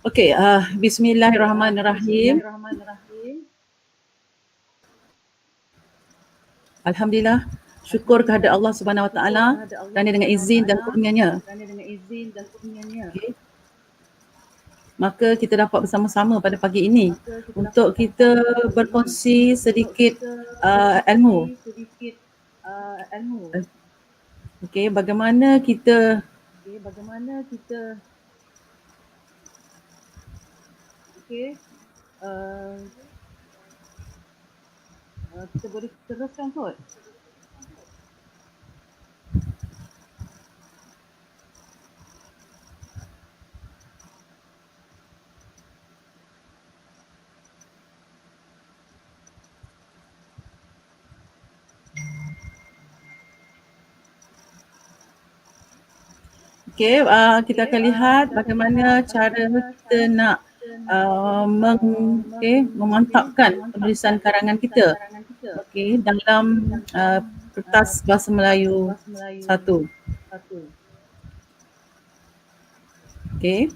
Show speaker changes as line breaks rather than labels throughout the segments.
Okey, bismillahirrahmanirrahim. Alhamdulillah, syukur kehadrat Allah Subhanahu Wa Taala kerana dengan izin dan kurnianya. Okey. Maka kita dapat bersama-sama pada pagi ini untuk kita berkongsi sedikit ilmu. Okey, bagaimana kita kita boleh teruskan kot. Okey, kita akan lihat bagaimana cara kita nak memantapkan penulisan karangan kita. Okey, dalam kertas bahasa Melayu 1. Okey.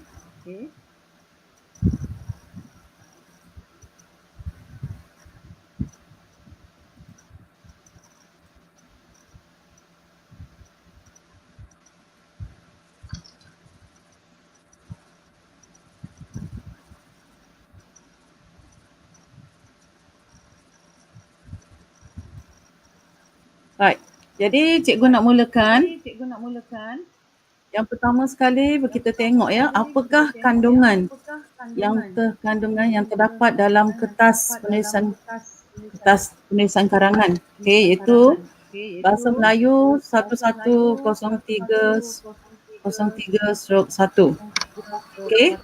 Baik. Jadi cikgu nak mulakan. Yang pertama sekali kita tengok ya, apakah kandungan yang terdapat dalam kertas penulisan karangan. Okey, iaitu bahasa Melayu 1103/1. Okey.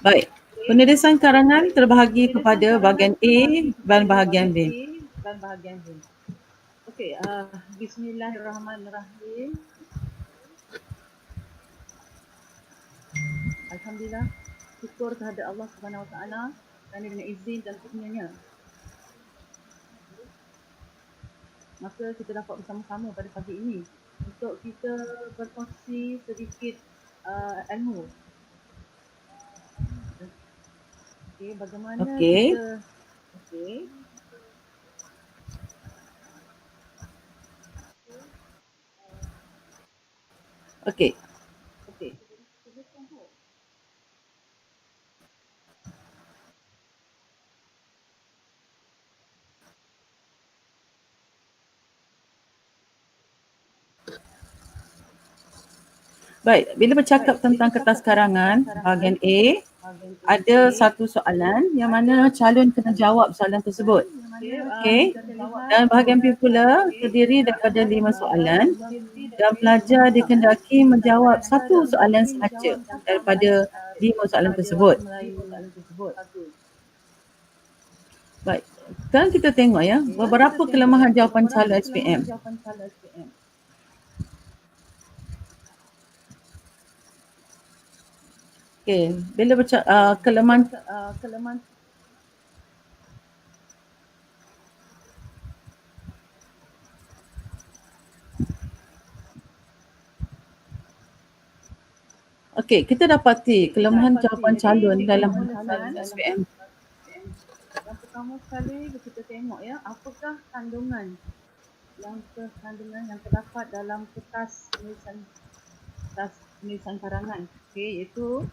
Baik. Penulisan karangan terbahagi kepada bahagian A dan bahagian B. Okey, bismillahirrahmanirrahim. Alhamdulillah, syukur kehadrat Allah Subhanahu Wa Taala kerana dengan izin dan kurnianya. Maka kita dapat bersama-sama pada pagi ini untuk kita berkongsi sedikit ilmu. Okey, bagaimana kita Okey. Baik, bila bercakap tentang kertas karangan bahagian A, ada satu soalan yang mana calon kena jawab soalan tersebut. Okey. Dan bahagian B pula terdiri daripada 5 soalan dan pelajar dikendaki menjawab satu soalan sahaja daripada 5 soalan tersebut. Baik. Sekarang kita tengok ya, beberapa kelemahan jawapan calon SPM. Okey, bila kelemahan Okey, kita dapati kelemahan jawapan calon dalam penulisan SPM. Yang pertama sekali kita tengok ya, apakah kandungan yang terdapat dalam kertas penulisan karangan. Okey, iaitu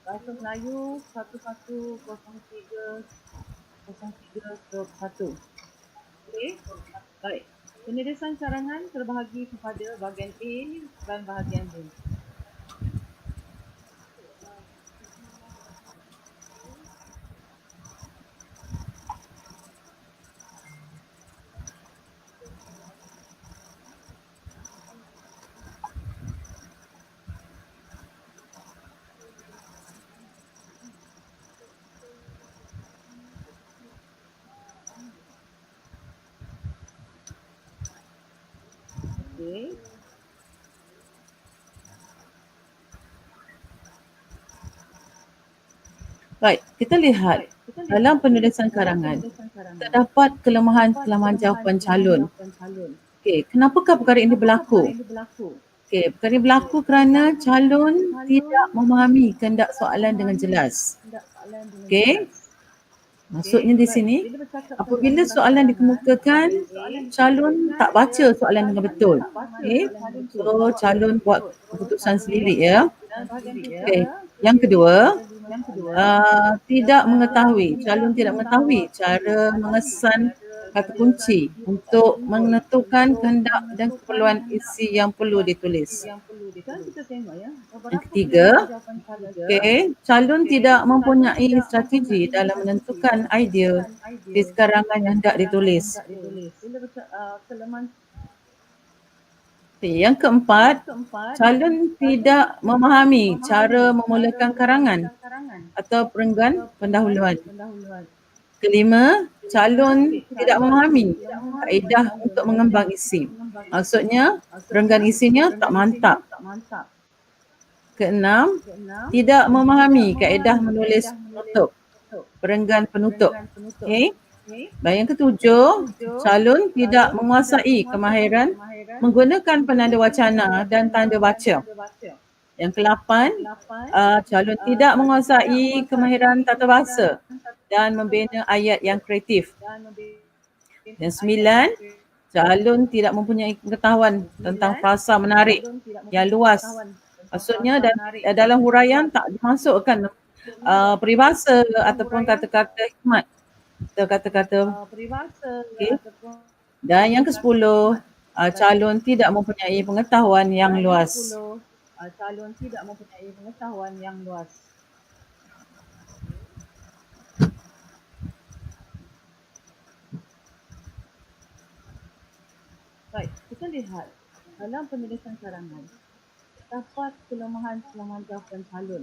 bahasa Melayu 1103/1. Okey. Baik. Penulisan karangan terbahagi kepada bahagian A dan bahagian B. Okey. Baik, kita lihat dalam penulisan karangan terdapat kelemahan jawapan calon. Okey, kenapakah perkara ini berlaku? Okey, perkara ini berlaku kerana calon tidak memahami kehendak soalan dengan jelas. Okey, maksudnya di sini, apabila soalan dikemukakan, calon tak baca soalan dengan betul. Okey, so calon buat keputusan sendiri ya. Okey, yang kedua, tidak mengetahui, calon tidak mengetahui cara mengesan kata kunci untuk menentukan kehendak dan keperluan isi yang perlu ditulis. Yang ketiga, calon tidak mempunyai strategi dalam menentukan idea di sekarangan yang hendak ditulis. Yang keempat, calon tidak memahami cara memulakan karangan atau perenggan pendahuluan. Kelima, calon tidak memahami kaedah untuk mengembang isi. Maksudnya, perenggan isinya tak mantap. Keenam, tidak memahami kaedah menulis penutup, perenggan penutup. Okey. Dan yang ketujuh, calon tidak menguasai kemahiran menggunakan penanda wacana dan tanda baca. Yang ke-8, calon tidak menguasai kemahiran tata bahasa dan membina ayat yang kreatif. Yang 9, calon tidak mempunyai pengetahuan tentang frasa menarik yang luas. Maksudnya dalam huraian tak dimasukkan peribahasa ataupun kata-kata hikmat atau kata-kata. Okay. Dan yang ke-10, calon tidak mempunyai pengetahuan yang luas. Baik, kita lihat dalam penulisan karangan terdapat kelemahan-kelemahan jawapan calon.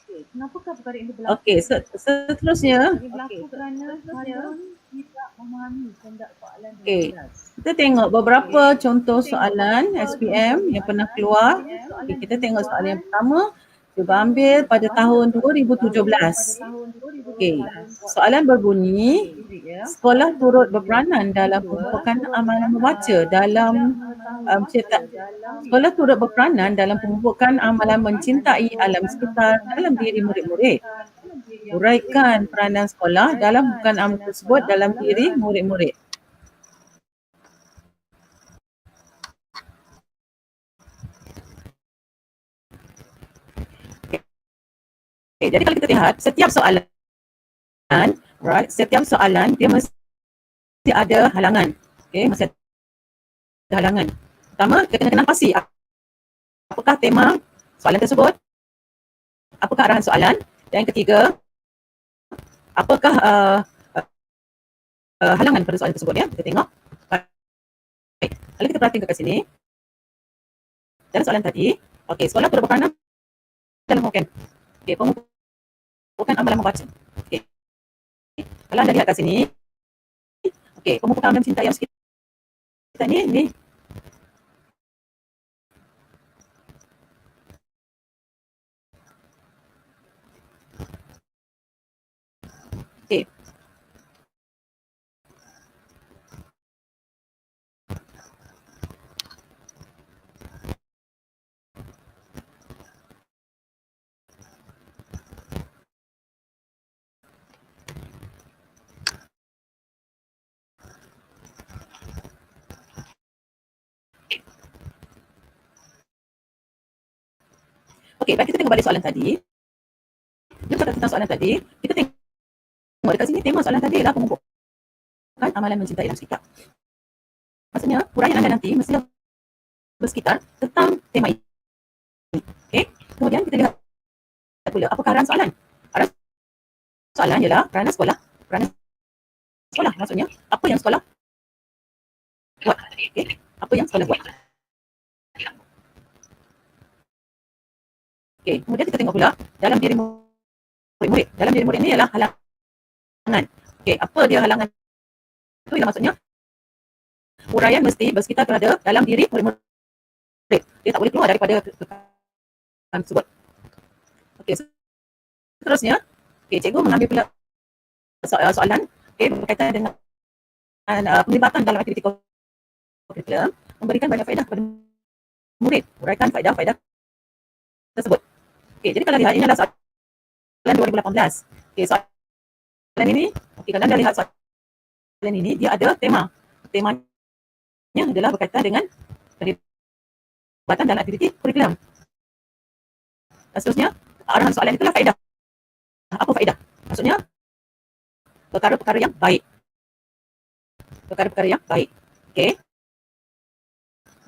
Okey, kenapakah perkara ini berlaku? Okey, seterusnya. Berlaku kerana calon tidak memahami kehendak soalan dengan jelas. Kita tengok beberapa contoh soalan SPM yang pernah keluar. Okay, kita tengok soalan yang pertama. Cuba ambil pada tahun 2017. Okey, soalan berbunyi, sekolah turut berperanan dalam pemupukkan amalan membaca dalam sekolah turut berperanan dalam pemupukkan amalan mencintai alam sekitar dalam diri murid-murid. Uraikan peranan sekolah dalam pemupukkan amalan tersebut dalam diri murid-murid. Okay, jadi kalau kita lihat setiap soalan, setiap soalan dia mesti ada halangan. Okay, mesti ada halangan. Pertama, kita kena pasti apakah tema soalan tersebut, apakah arahan soalan, dan yang ketiga, apakah halangan pada soalan tersebut ya. Kita tengok. Baik, kalau kita perhatikan kat sini, dalam soalan tadi, okey, sekolah turut berperanan dalam pemupukkan. Okey, pemupukkan amalan membaca. Okey. Kalau anda lihat kat sini, okey, pemupukkan amalan mencintai alam sekitar ni. Okey. Okey, baik, kita tengok balik soalan tadi. Kita cakap tentang soalan tadi, kita tengok dekat sini tema soalan tadi adalah pemupukkan amalan mencintai alam sekitar. Maksudnya, huraian anda nanti mesti bersekitar tentang tema ini. Okey, kemudian kita lihat pula apakah arahan soalan. Arahan soalan ialah peranan sekolah. Peranan sekolah maksudnya apa yang sekolah buat. Okey, apa yang sekolah buat. Okey, kemudian kita tengok pula dalam diri murid-murid. Dalam diri murid ni ialah halangan. Okey, apa dia halangan? Itu ialah maksudnya huraian mesti bersekitar pada dalam diri murid-murid. Dia tak boleh keluar daripada kekanan tersebut. Okey, seterusnya, okey, cikgu mengambil pula soalan berkaitan dengan penglibatan dalam aktiviti kurikulum memberikan banyak faedah kepada murid, uraikan faedah-faedah tersebut. Okey, jadi kalau lihat ini adalah soalan 2018. Okey, soalan ini, okey, kalau anda lihat soalan ini, dia ada tema. Temanya adalah berkaitan dengan perlibatan dalam aktiviti kurikulum. Dan seterusnya, arahan soalan itulah faedah. Apa faedah? Maksudnya, perkara-perkara yang baik. Perkara-perkara yang baik. Okey.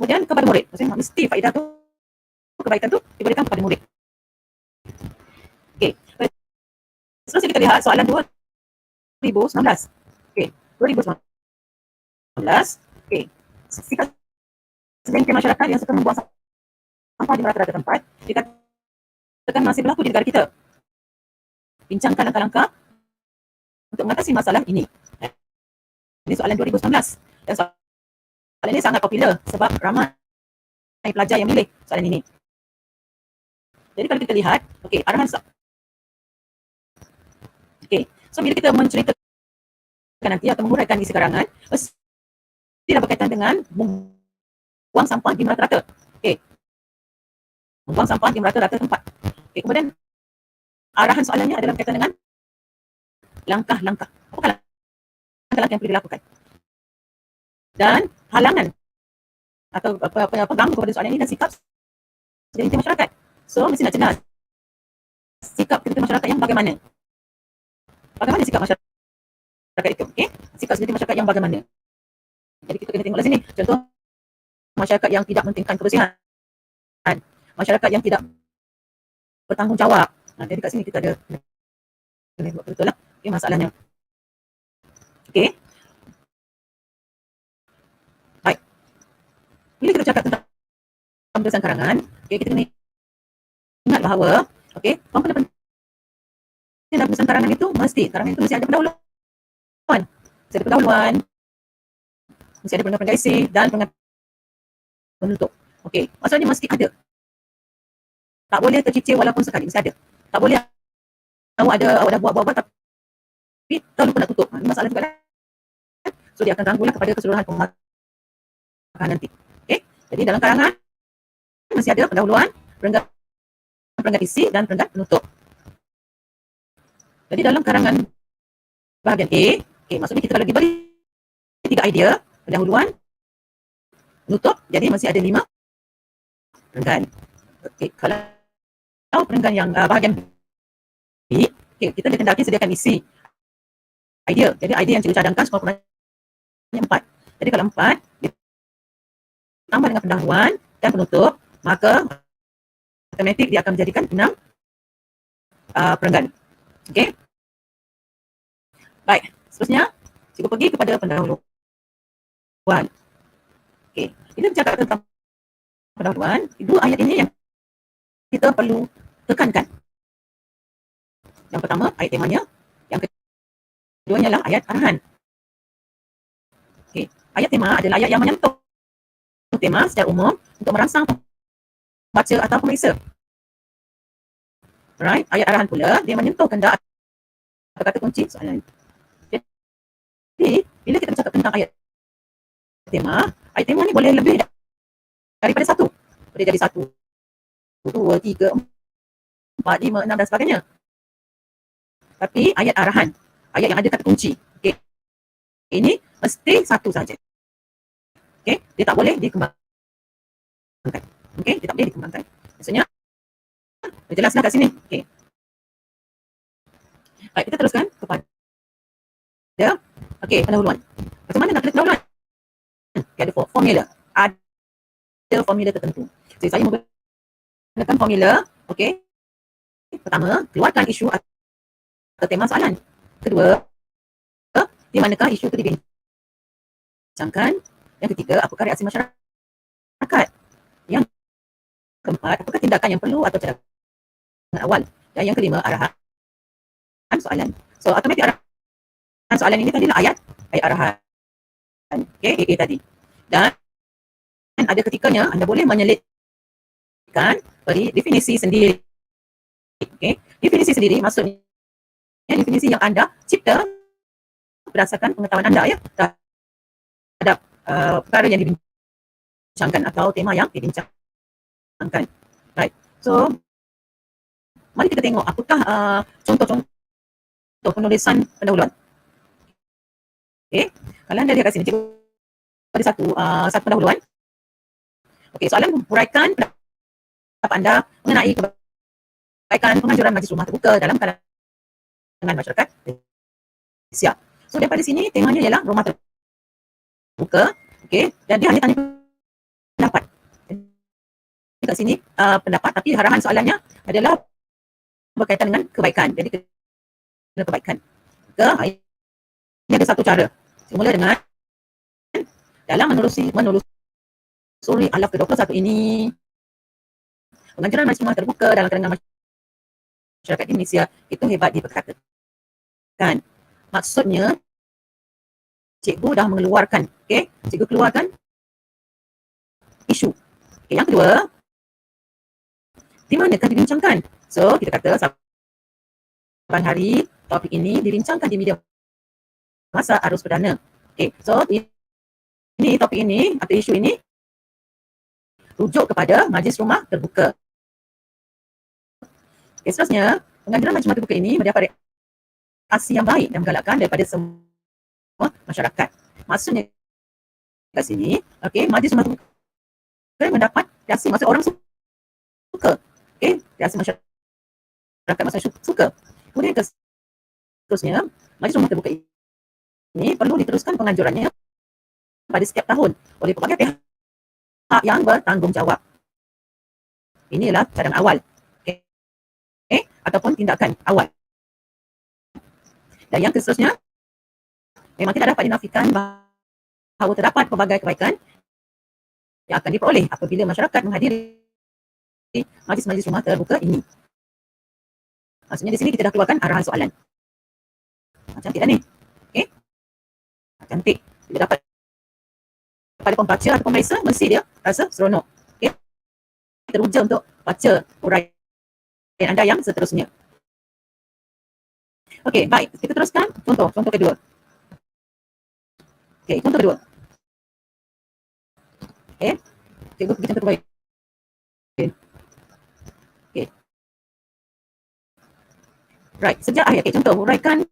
Kemudian kepada murid. Maksudnya mesti faedah tu, kebaikan tu diberikan kepada murid. Okey. Seterusnya kita lihat soalan 2019. Okey, 2019. Okey. Sikap segelintir masyarakat yang suka membuang sampah di merata-rata tempat dikatakan masih berlaku di negara kita. Bincangkan langkah-langkah untuk mengatasi masalah ini. Ini soalan 2019. Dan soalan ini sangat popular sebab ramai pelajar yang milih soalan ini. Jadi kalau kita lihat, okey, arahan okey. So bila kita menceritakan nanti atau menguraikan isi karangan, tidak berkaitan dengan membuang sampah di merata-rata. Okey. Membuang sampah di merata-rata tempat. Okey, kemudian arahan soalannya adalah berkaitan dengan langkah-langkah. Apakah langkah-langkah yang perlu dilakukan? Dan halangan atau pengganggu kepada soalan ini dan sikap segelintir masyarakat. So, mesti nak jelas sikap segelintir masyarakat yang bagaimana. Bagaimana sikap masyarakat itu? Okay? Sikap segelintir masyarakat yang bagaimana. Jadi kita kena tengok di sini. Contoh, masyarakat yang tidak mementingkan kebersihan. Masyarakat yang tidak bertanggungjawab. Jadi kat sini kita ada kena buat betul lah. Okay, masalahnya. Okay. Baik. Bila kita cakap tentang penulisan karangan, okay, kita kena ingat bahawa, okay, komponen dalam penulisan karangan itu karangan itu mesti ada pendahuluan. Mesti ada pendahuluan, mesti ada penengah isi dan penutup. Okey, maksudnya mesti ada. Tak boleh tercicir walaupun sekali, mesti ada. Tak boleh awak dah buat tapi tahu lupa nak tutup. Ini masalah juga lah. So dia akan ganggulah kepada keseluruhan pemakan nanti. Okey, jadi dalam karangan mesti ada pendahuluan, perenggan isi dan perenggan penutup. Jadi dalam karangan bahagian A, okay, maksudnya kita kalau diberi 3 idea, pendahuluan, penutup, jadi masih ada 5 perenggan. Okay, kalau perenggan yang bahagian B, okay, kita dikendaki sediakan isi idea. Jadi idea yang cikgu cadangkan sekurang-kurangnya 4. Jadi kalau 4 ditambah dengan pendahuluan dan penutup, maka automatik dia akan menjadikan 6 perenggan. Okey. Baik, seterusnya cikgu pergi kepada pendahuluan. Okey, kita bercakap tentang pendahuluan, 2 ayat ini yang kita perlu tekankan. Yang pertama, ayat temanya. Yang keduanya adalah ayat arahan. Okey, ayat tema adalah ayat yang menyentuh tema secara umum untuk merangsang baca atau pemeriksa. Alright, ayat arahan pula dia menyentuh kehendak atau kata kunci soalan. Jadi, bila kita bercakap tentang ayat tema ni boleh lebih daripada 1. Boleh jadi 1, 2, 3, 4, 5, 6 dan sebagainya. Tapi ayat arahan, ayat yang ada kata kunci, okay, ini mesti 1 saja. Okay, dia tak boleh dikembangkan. Okay, dia tak boleh dikembangkan. Maksudnya, jelaslah kat sini. Okay. Baik, kita teruskan kepada pendahuluan. Macam mana nak tulis pendahuluan? Okay, ada formula. Ada formula tertentu. Jadi saya menggunakan formula. Okay. Pertama, keluarkan isu atau tema soalan. Kedua, di manakah isu itu dibincangkan? Yang ketiga, apakah reaksi masyarakat? Yang keempat, apakah tindakan yang perlu atau cadangan awal? Dan yang kelima, arahan soalan. So, automatik arahan soalan ini tadilah ayat arahan. Okay, AA tadi. Dan ada ketikanya anda boleh menyelitkan definisi sendiri. Okay, definisi sendiri maksudnya definisi yang anda cipta berdasarkan pengetahuan anda ya terhadap perkara yang dibincangkan atau tema yang dibincangkan. dibincangkan. Right. So, mari kita tengok apakah contoh-contoh penulisan pendahuluan. Okey. Kalau anda lihat kat sini, cikgu ada satu pendahuluan. Okey, soalan huraikan pendapat anda mengenai kebaikan penganjuran majlis rumah terbuka dalam kalangan masyarakat Malaysia. So, daripada sini temanya ialah rumah terbuka. Okey, dan dia hanya tanya pendapat. Kat sini pendapat, tapi harahan soalannya adalah berkaitan dengan kebaikan. Jadi kebaikan. Ini ada satu cara. Mula dengan dalam menelusuri alaf ke-21 ini, penganjuran majlis rumah terbuka dalam kalangan masyarakat Indonesia itu hebat diperkatakan. Maksudnya, cikgu dah mengeluarkan, cikgu keluarkan isu. Yang kedua, di manakah dibincangkan? So, kita kata saban hari topik ini dibincangkan di media masa arus perdana. So ini topik ini atau isu ini rujuk kepada majlis rumah terbuka. Seterusnya, penganjuran majlis rumah terbuka ini mendapat reaksi yang baik dan menggalakkan daripada semua masyarakat. Maksudnya kat sini, majlis rumah terbuka mendapat reaksi, maksud orang suka. Reaksi masyarakat maksudnya suka. Kemudian seterusnya, majlis rumah terbuka ini perlu diteruskan penganjurannya pada setiap tahun oleh pelbagai pihak yang bertanggungjawab. Inilah cadangan awal, ataupun tindakan awal. Dan yang seterusnya, memang tidak dapat dinafikan bahawa terdapat pelbagai kebaikan yang akan diperoleh apabila masyarakat menghadiri majlis-majlis rumah terbuka ini. Maksudnya di sini kita dah keluarkan arahan soalan. Cantik dah ni. Cantik. Bila dapat pada pembaca atau pemeriksa, mesti dia rasa seronok. Teruja untuk baca huraian anda yang seterusnya. Okey, baik. Kita teruskan contoh kedua. Contoh kedua. Cikgu pergi contoh kedua. Right, sejak akhir. Contoh, huraikan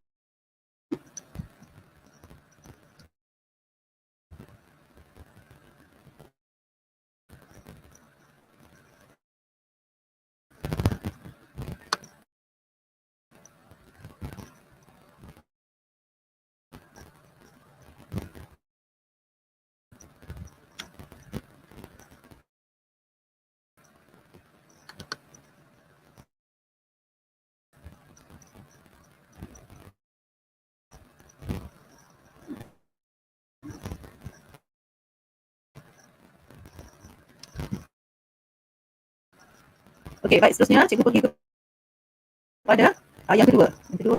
Okey, baik. Seterusnya, cikgu pergi kepada yang kedua. Yang kedua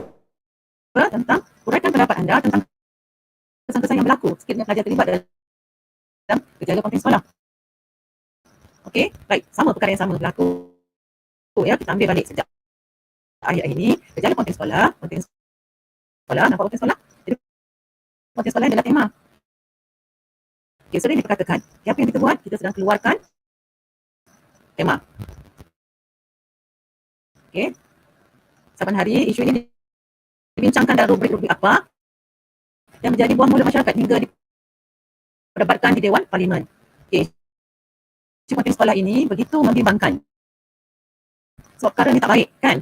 tentang huraikan pendapat anda tentang kesan-kesan yang berlaku sekiranya pelajar terlibat dalam gejala konten sekolah. Okey, baik. Sama perkara yang sama berlaku. Kita ambil balik sejak akhir ini. Gejala konten sekolah, nampak konten sekolah? Jadi, konten sekolah adalah tema. Sering diperkatakan, apa yang kita buat? Kita sedang keluarkan tema. Saban hari isu ini dibincangkan dalam rubrik-rubrik apa dan menjadi buah mulut masyarakat hingga diperdebatkan di Dewan Parlimen. Isu konten sekolah ini begitu membimbangkan. Sebab perkara ni tak baik, kan?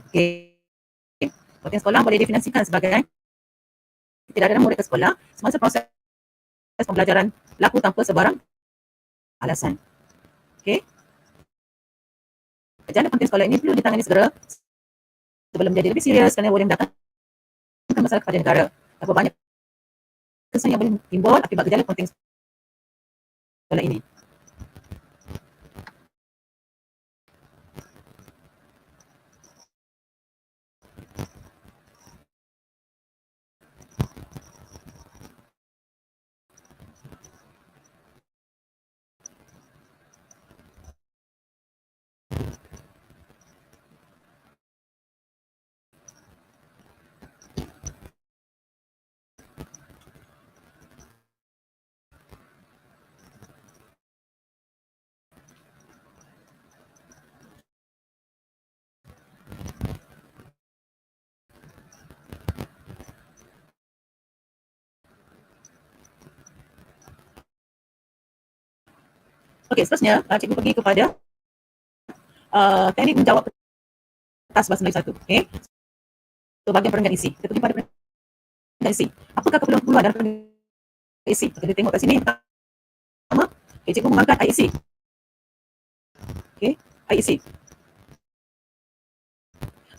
Konten sekolah boleh definisikan sebagai tidak ada murid ke sekolah semasa proses pembelajaran berlaku tanpa sebarang alasan. Gejala konten sekolah ini perlu ditangani segera sebelum menjadi lebih serius kerana boleh mendatangkan masalah kepada negara. Terlalu banyak kesan yang boleh timbul akibat gejala konten sekolah ini. Okey, seterusnya cikgu pergi kepada teknik menjawab kertas bahasa Melayu 1. Okey. So, bahagian perenggan isi. Kita pergi pada perenggan isi. Apakah keperluan dalam perenggan isi? Kita tengok kat sini. Pertama, cikgu mengangkat air isi. Okey, air isi.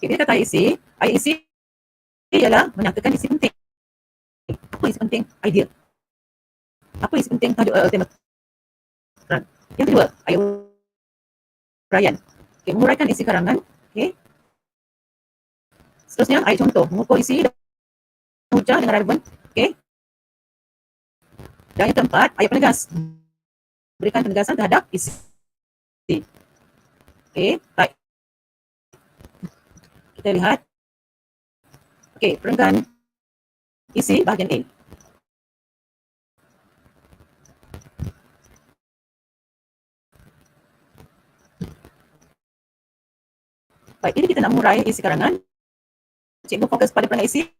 Okey, bila kata air isi ialah menyatakan isi penting. Apa isi penting? Idea. Apa isi penting tema? Yang kedua, air uraian. Okey, menguraikan isi karangan. Okey. Seterusnya, air contoh. Mengukur isi dan hujah dengan relevan. Okey. Dan yang keempat, ayat penegas. Berikan penegasan terhadap isi. Okey, baik. Kita lihat. Okey, perenggan isi bahagian A. Baik, ini kita nak mengurai isi karangan. Cikgu fokus pada perenggan isi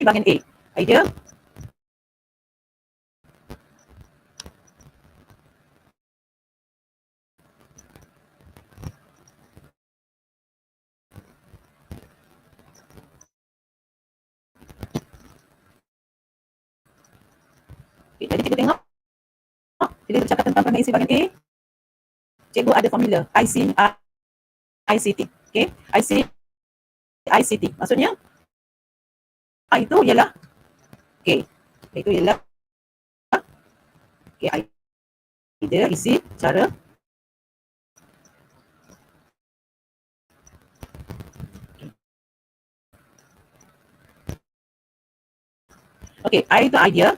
bahagian A. Idea. Okay, jadi cikgu tengok. Bila bercakap tentang perenggan isi bahagian A, cikgu ada formula ICT. Okay, ICT. Maksudnya, A itu ialah okay. Itu ialah okay, idea, isi, cara. Okay, I itu idea,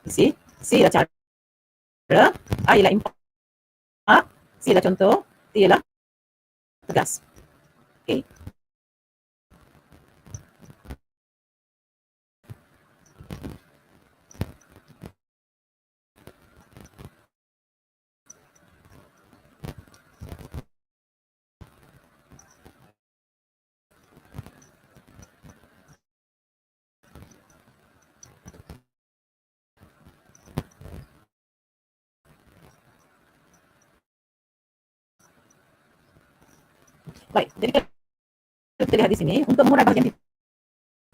isi, C ialah cara, I ialah impact, C ialah contoh, T ialah tegas. Okay. Baik, jadi kita lihat di sini, untuk mengurai bahagian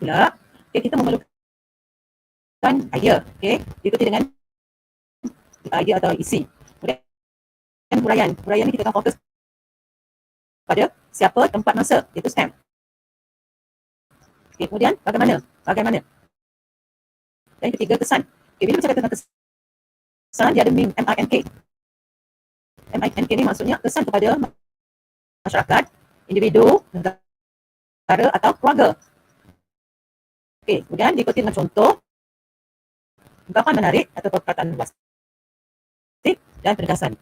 pula, okay, kita memerlukan idea, okay, diikuti dengan idea atau isi. Kemudian huraian ni kita akan fokus pada siapa, tempat, masa, iaitu stamp. Okay, kemudian bagaimana? Dan ketiga, kesan. Okay, bila bercakap tentang kesan, dia ada MINK. MINK ni maksudnya kesan kepada masyarakat, individu, negara atau keluarga. Okay, kemudian diikuti dengan contoh, ungkapan menarik atau perkataan plastik dan penegasan.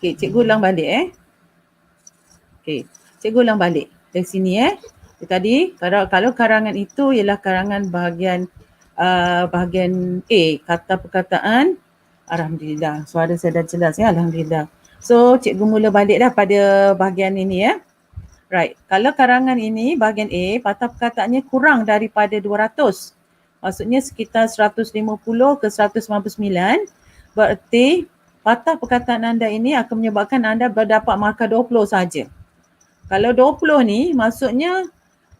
Okey, cikgu ulang balik Okey, cikgu ulang balik dari sini Tadi kalau karangan itu ialah karangan bahagian bahagian A, kata perkataan. Alhamdulillah, suara saya dah jelas alhamdulillah. So, cikgu mula balik dah pada bahagian ini Right, kalau karangan ini bahagian A, patah perkataannya kurang daripada 200. Maksudnya sekitar 150 ke 199. Berarti patah perkataan anda ini akan menyebabkan anda berdapat markah 20 saja. Kalau 20 ni maksudnya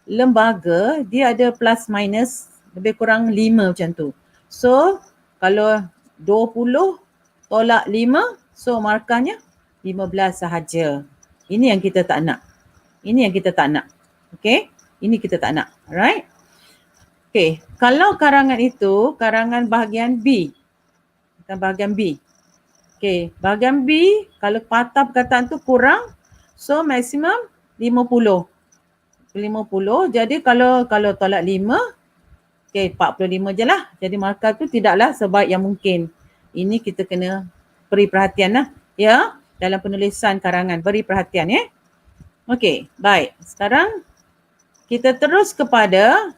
lembaga dia ada plus minus lebih kurang 5 macam tu. So kalau 20 tolak 5, so markahnya 15 sahaja. Ini yang kita tak nak. Okay, ini kita tak nak. Alright. Okay, kalau karangan itu karangan bahagian B. Bahagian B. Okay, bahagian B kalau patah perkataan tu kurang, so maksimum 50. Jadi kalau tolak 5, okay, 45 je lah. Jadi markah tu tidaklah sebaik yang mungkin. Ini kita kena beri perhatian lah. Ya, dalam penulisan karangan. Beri perhatian Okey, baik. Sekarang kita terus kepada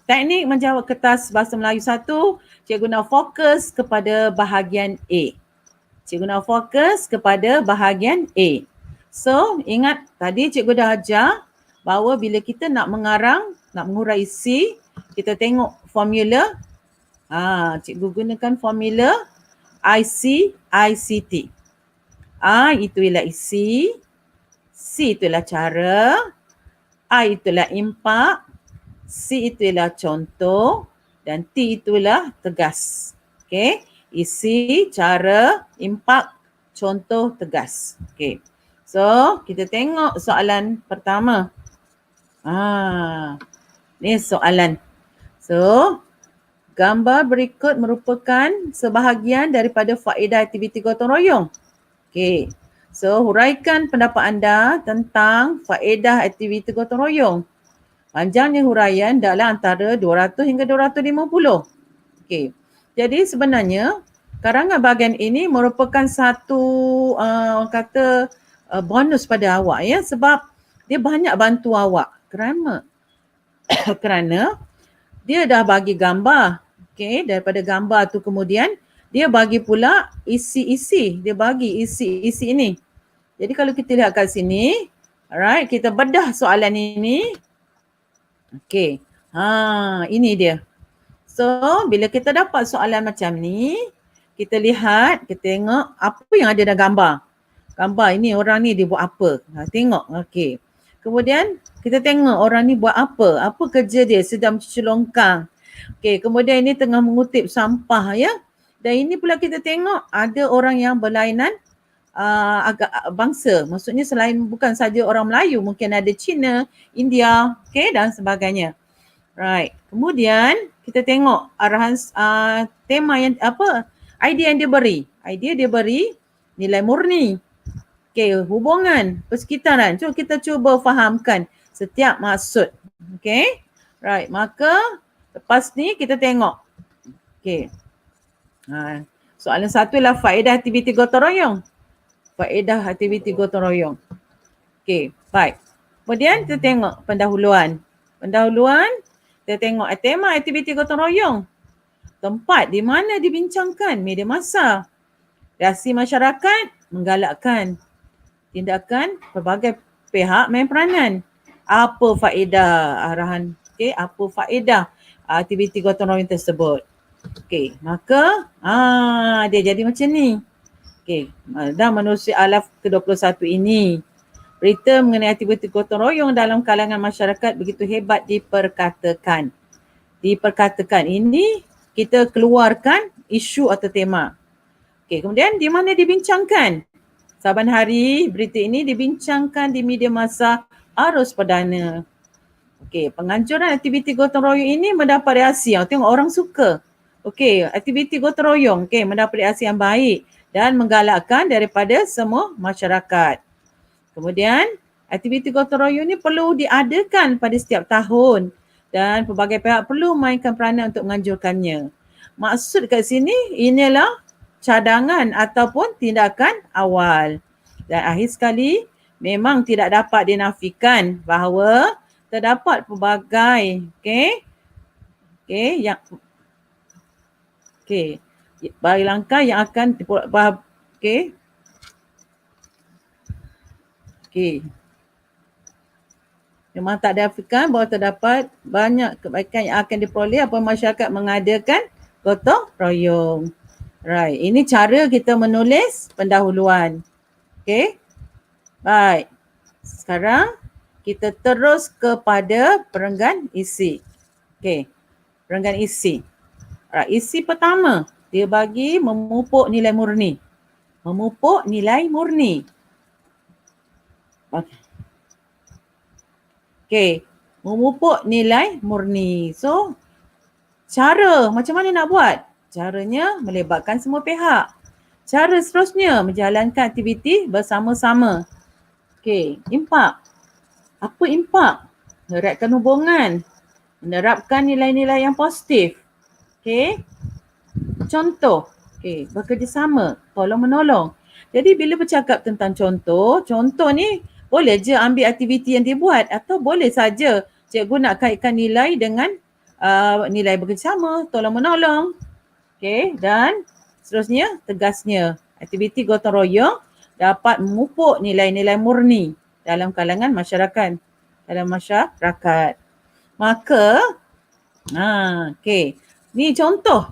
teknik menjawab kertas bahasa Melayu 1. Cikgu nak fokus kepada bahagian A. So, ingat tadi cikgu dah ajar bahawa bila kita nak mengarang, nak mengurai isi, kita tengok formula. Cikgu gunakan formula ICT. I itu ialah isi, C itulah cara, I itulah impak, C itu ialah contoh dan T itulah tegas. Okey, isi, cara, impak, contoh, tegas. Okey. So, kita tengok soalan pertama. Ni soalan. So, gambar berikut merupakan sebahagian daripada faedah aktiviti gotong royong. Okey. So, huraikan pendapat anda tentang faedah aktiviti gotong royong. Panjangnya huraian adalah antara 200 hingga 250. Okey. Jadi sebenarnya karangan bahagian ini merupakan satu bonus pada awak sebab dia banyak bantu awak kerana dia dah bagi gambar. Okey, daripada gambar tu kemudian dia bagi pula isi-isi. Dia bagi isi-isi ini. Jadi kalau kita lihat kat sini, alright, kita bedah soalan ini. Okey. Ini dia. So, bila kita dapat soalan macam ni, kita lihat, kita tengok apa yang ada dalam gambar. Gambar ini orang ni dia buat apa. Tengok. Okey. Kemudian kita tengok orang ni buat apa. Apa kerja dia? Sedang mencuci longkang. Okey, kemudian ini tengah mengutip sampah Dan ini pula kita tengok ada orang yang berlainan agak bangsa. Maksudnya bukan saja orang Melayu, mungkin ada Cina, India, dan sebagainya. Right. Kemudian kita tengok arahan tema yang idea yang dia beri. Idea dia beri nilai murni. Hubungan persekitaran. Kita cuba fahamkan setiap maksud. Right. Maka lepas ni kita tengok. Soalan satu ialah faedah aktiviti gotong royong. Baik. Kemudian kita tengok pendahuluan. Kita tengok tema aktiviti gotong royong. Tempat di mana dibincangkan media massa. Reaksi masyarakat menggalakkan tindakan pelbagai pihak main peranan. Apa faedah arahan? Apa faedah aktiviti gotong royong tersebut? Maka dia jadi macam ni. Dan menerusi alaf ke-21 ini, berita mengenai aktiviti gotong royong dalam kalangan masyarakat begitu hebat diperkatakan. Ini kita keluarkan isu atau tema. Kemudian di mana dibincangkan? Saban hari berita ini dibincangkan di media massa arus perdana. Penganjuran aktiviti gotong royong ini mendapat reaksi. Tengok orang suka. Aktiviti gotong royong mendapat reaksi yang baik dan menggalakkan daripada semua masyarakat. Kemudian, aktiviti gotong royong ini perlu diadakan pada setiap tahun dan pelbagai pihak perlu mainkan peranan untuk menganjurkannya. Maksud kat sini inilah cadangan ataupun tindakan awal. Dan akhir sekali, memang tidak dapat dinafikan bahawa terdapat pelbagai bagai langkah yang akan memang tak dinafikan bahawa terdapat banyak kebaikan yang akan diperoleh apabila masyarakat mengadakan gotong royong. Right, ini cara kita menulis pendahuluan. Okey. Baik. Sekarang kita terus kepada perenggan isi. Okey. Perenggan isi. Right, isi pertama, dia bagi memupuk nilai murni. Memupuk nilai murni. Okey. Memupuk nilai murni. So, cara macam mana nak buat? Caranya melibatkan semua pihak. Cara seterusnya menjalankan aktiviti bersama-sama. Okey, impak. Apa impak? Meneratkan hubungan. Menerapkan nilai-nilai yang positif. Okey. Contoh. Okey, bekerjasama, tolong-menolong. Jadi bila bercakap tentang contoh ni boleh je ambil aktiviti yang dia buat atau boleh saja cikgu nak kaitkan nilai dengan nilai bekerjasama, tolong-menolong. Okey, dan seterusnya tegasnya. Aktiviti gotong royong dapat memupuk nilai-nilai murni dalam kalangan masyarakat. Maka, okey. Ni contoh.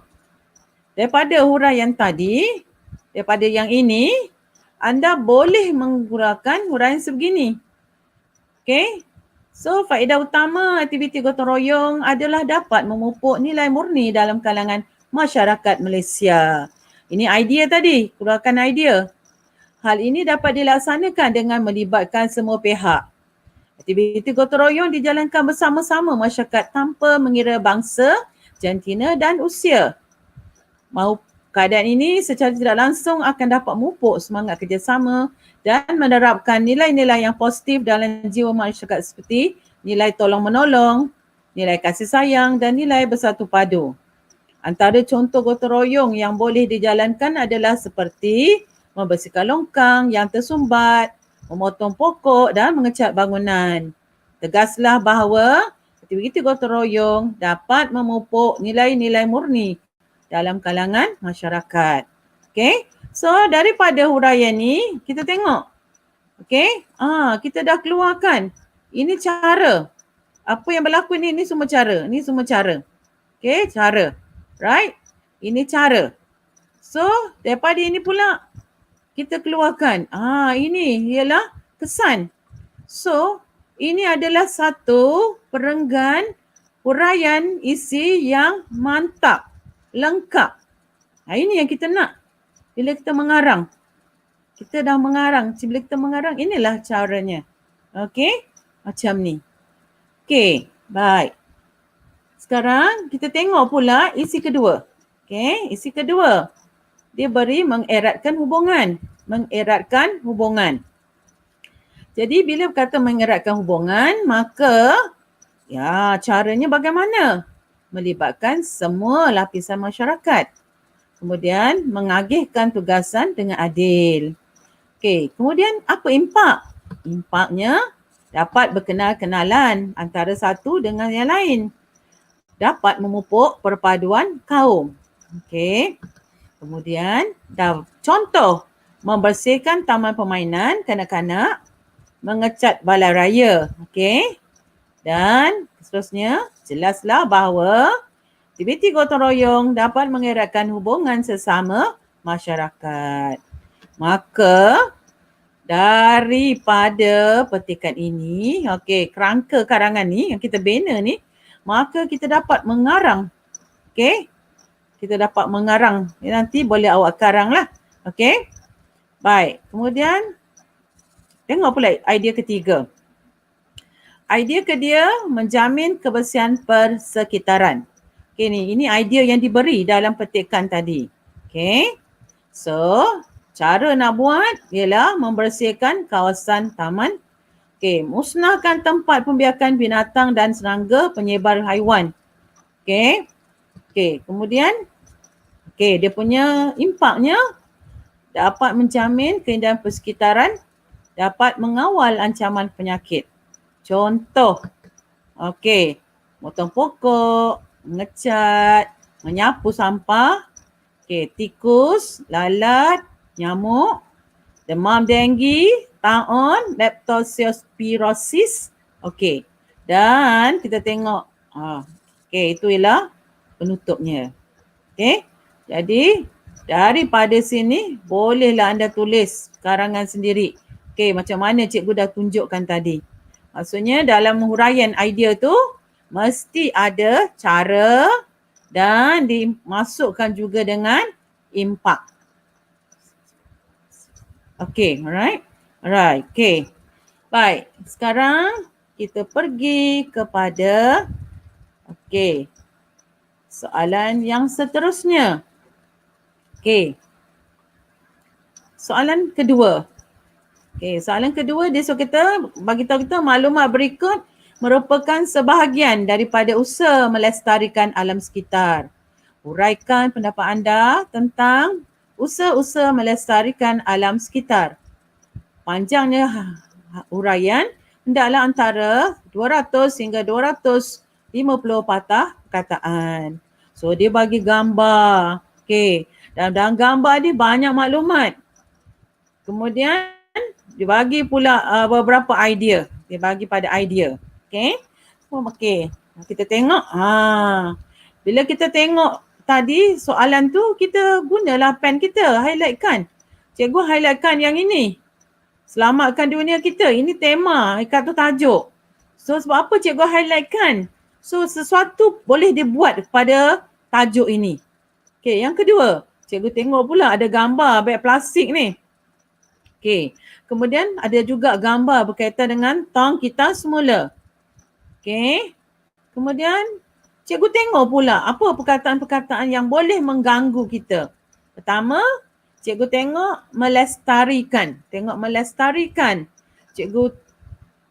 Daripada huraian tadi, daripada yang ini, anda boleh menggunakan huraian sebegini. Okey. So, faedah utama aktiviti gotong royong adalah dapat memupuk nilai murni dalam kalangan masyarakat Malaysia. Ini idea tadi, keluarkan idea. Hal ini dapat dilaksanakan dengan melibatkan semua pihak. Aktiviti gotong royong dijalankan bersama-sama masyarakat tanpa mengira bangsa, jantina dan usia. Keadaan ini secara tidak langsung akan dapat memupuk semangat kerjasama dan menerapkan nilai-nilai yang positif dalam jiwa masyarakat seperti nilai tolong-menolong, nilai kasih sayang dan nilai bersatu padu. Antara contoh gotong royong yang boleh dijalankan adalah seperti membersihkan longkang yang tersumbat, memotong pokok dan mengecat bangunan. Tegaslah bahawa aktiviti gotong royong dapat memupuk nilai-nilai murni dalam kalangan masyarakat. Okey. So daripada huraian ni kita tengok. Okey. Kita dah keluarkan. Ini cara. Apa yang berlaku ni semua cara. Ni semua cara. Okey, cara. Right? Ini cara. So daripada ini pula kita keluarkan. Ini ialah kesan. So ini adalah satu perenggan huraian isi yang mantap. Lengkap. Ini yang kita nak bila kita mengarang. Kita dah mengarang. Bila kita mengarang, inilah caranya. Okey? Macam ni. Okey, baik. Sekarang kita tengok pula isi kedua. Okey, isi kedua. Dia beri mengeratkan hubungan. Mengeratkan hubungan. Jadi bila berkata mengeratkan hubungan, maka caranya bagaimana? Melibatkan semua lapisan masyarakat. Kemudian mengagihkan tugasan dengan adil. Okey, kemudian apa impak? Impaknya dapat berkenal-kenalan antara satu dengan yang lain. Dapat memupuk perpaduan kaum. Okey. Kemudian contoh membersihkan taman permainan kanak-kanak, mengecat balai raya. Okey. Dan seterusnya, jelaslah bahawa aktiviti gotong royong dapat mengeratkan hubungan sesama masyarakat. Maka, daripada petikan ini, kerangka karangan ni yang kita bina ni, maka kita dapat mengarang. Okey? Kita dapat mengarang. Nanti boleh awak karang lah. Okey? Baik. Kemudian, tengok pula idea ketiga. Idea kedua, menjamin kebersihan persekitaran. Okay, ini idea yang diberi dalam petikan tadi. Okay. So, cara nak buat ialah membersihkan kawasan taman. Okay, musnahkan tempat pembiakan binatang dan serangga penyebar haiwan. Okay. Okay, kemudian Okey, dia punya impaknya dapat menjamin keindahan persekitaran, dapat mengawal ancaman penyakit. Contoh, okey, potong pokok, mengecat, menyapu sampah, okey, tikus, lalat, nyamuk, demam denggi, taun, leptospirosis. Okey. Dan kita tengok, okey, itu ialah penutupnya. Okey. Jadi daripada sini bolehlah anda tulis karangan sendiri. Okey, macam mana cikgu dah tunjukkan tadi. Maksudnya dalam huraian idea tu mesti ada cara dan dimasukkan juga dengan impak. Okay, alright. Alright, okay. Baik, sekarang kita pergi kepada soalan yang seterusnya. Okay. Soalan kedua. Okay, soalan kedua dia suruh kita bagi tahu kita maklumat berikut merupakan sebahagian daripada usaha melestarikan alam sekitar. Huraikan pendapat anda tentang usaha-usaha melestarikan alam sekitar. Panjangnya huraian hendaklah antara 200 hingga 250 patah perkataan. So dia bagi gambar. Okey. Dan dalam gambar ni banyak maklumat. Kemudian dia bagi pula beberapa idea. Dia bagi pada idea. Okey. Okey. Kita tengok. Bila kita tengok tadi soalan tu, kita gunalah pen kita, highlightkan. Cikgu highlightkan yang ini. Selamatkan dunia kita. Ini tema, kata tajuk. So sebab apa cikgu highlightkan? So sesuatu boleh dibuat pada tajuk ini. Okey, yang kedua, cikgu tengok pula ada gambar beg plastik ni. Okey, kemudian ada juga gambar berkaitan dengan tong kita semula. Okey, kemudian cikgu tengok pula apa perkataan-perkataan yang boleh mengganggu kita. Pertama, cikgu tengok melestarikan. Tengok melestarikan. Cikgu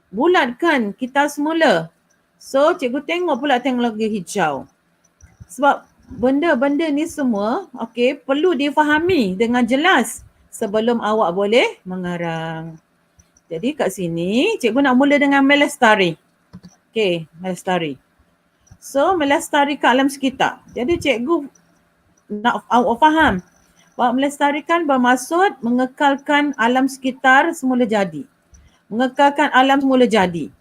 bulatkan kita semula. So, cikgu tengok pula teknologi hijau. Sebab benda-benda ni semua, perlu difahami dengan jelas sebelum awak boleh mengarang. Jadi kat sini, cikgu nak mula dengan melestari. Okey, melestari. So, melestarikan alam sekitar. Jadi cikgu nak awak faham bahawa melestarikan bermaksud mengekalkan alam sekitar semula jadi. Mengekalkan alam semula jadi.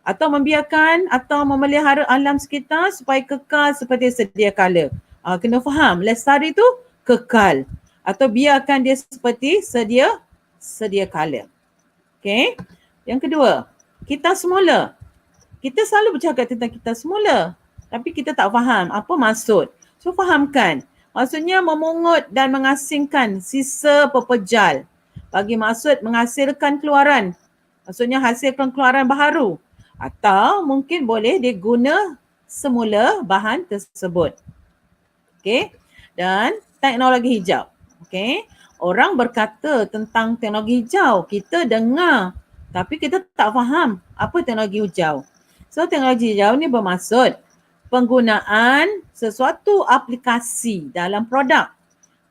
Atau membiarkan atau memelihara alam sekitar supaya kekal seperti sedia kala. Kena faham, lestari tu kekal. Atau biarkan dia seperti sedia kala. Okey. Yang kedua, kita semula. Kita selalu bercakap tentang kita semula. Tapi kita tak faham apa maksud. So fahamkan. Maksudnya memungut dan mengasingkan sisa pepejal. Bagi maksud menghasilkan keluaran. Maksudnya hasilkan keluaran baharu. Atau mungkin boleh diguna semula bahan tersebut. Okey. Dan teknologi hijau. Okey. Orang berkata tentang teknologi hijau. Kita dengar. Tapi kita tak faham apa teknologi hijau. So teknologi hijau ni bermaksud penggunaan sesuatu aplikasi dalam produk.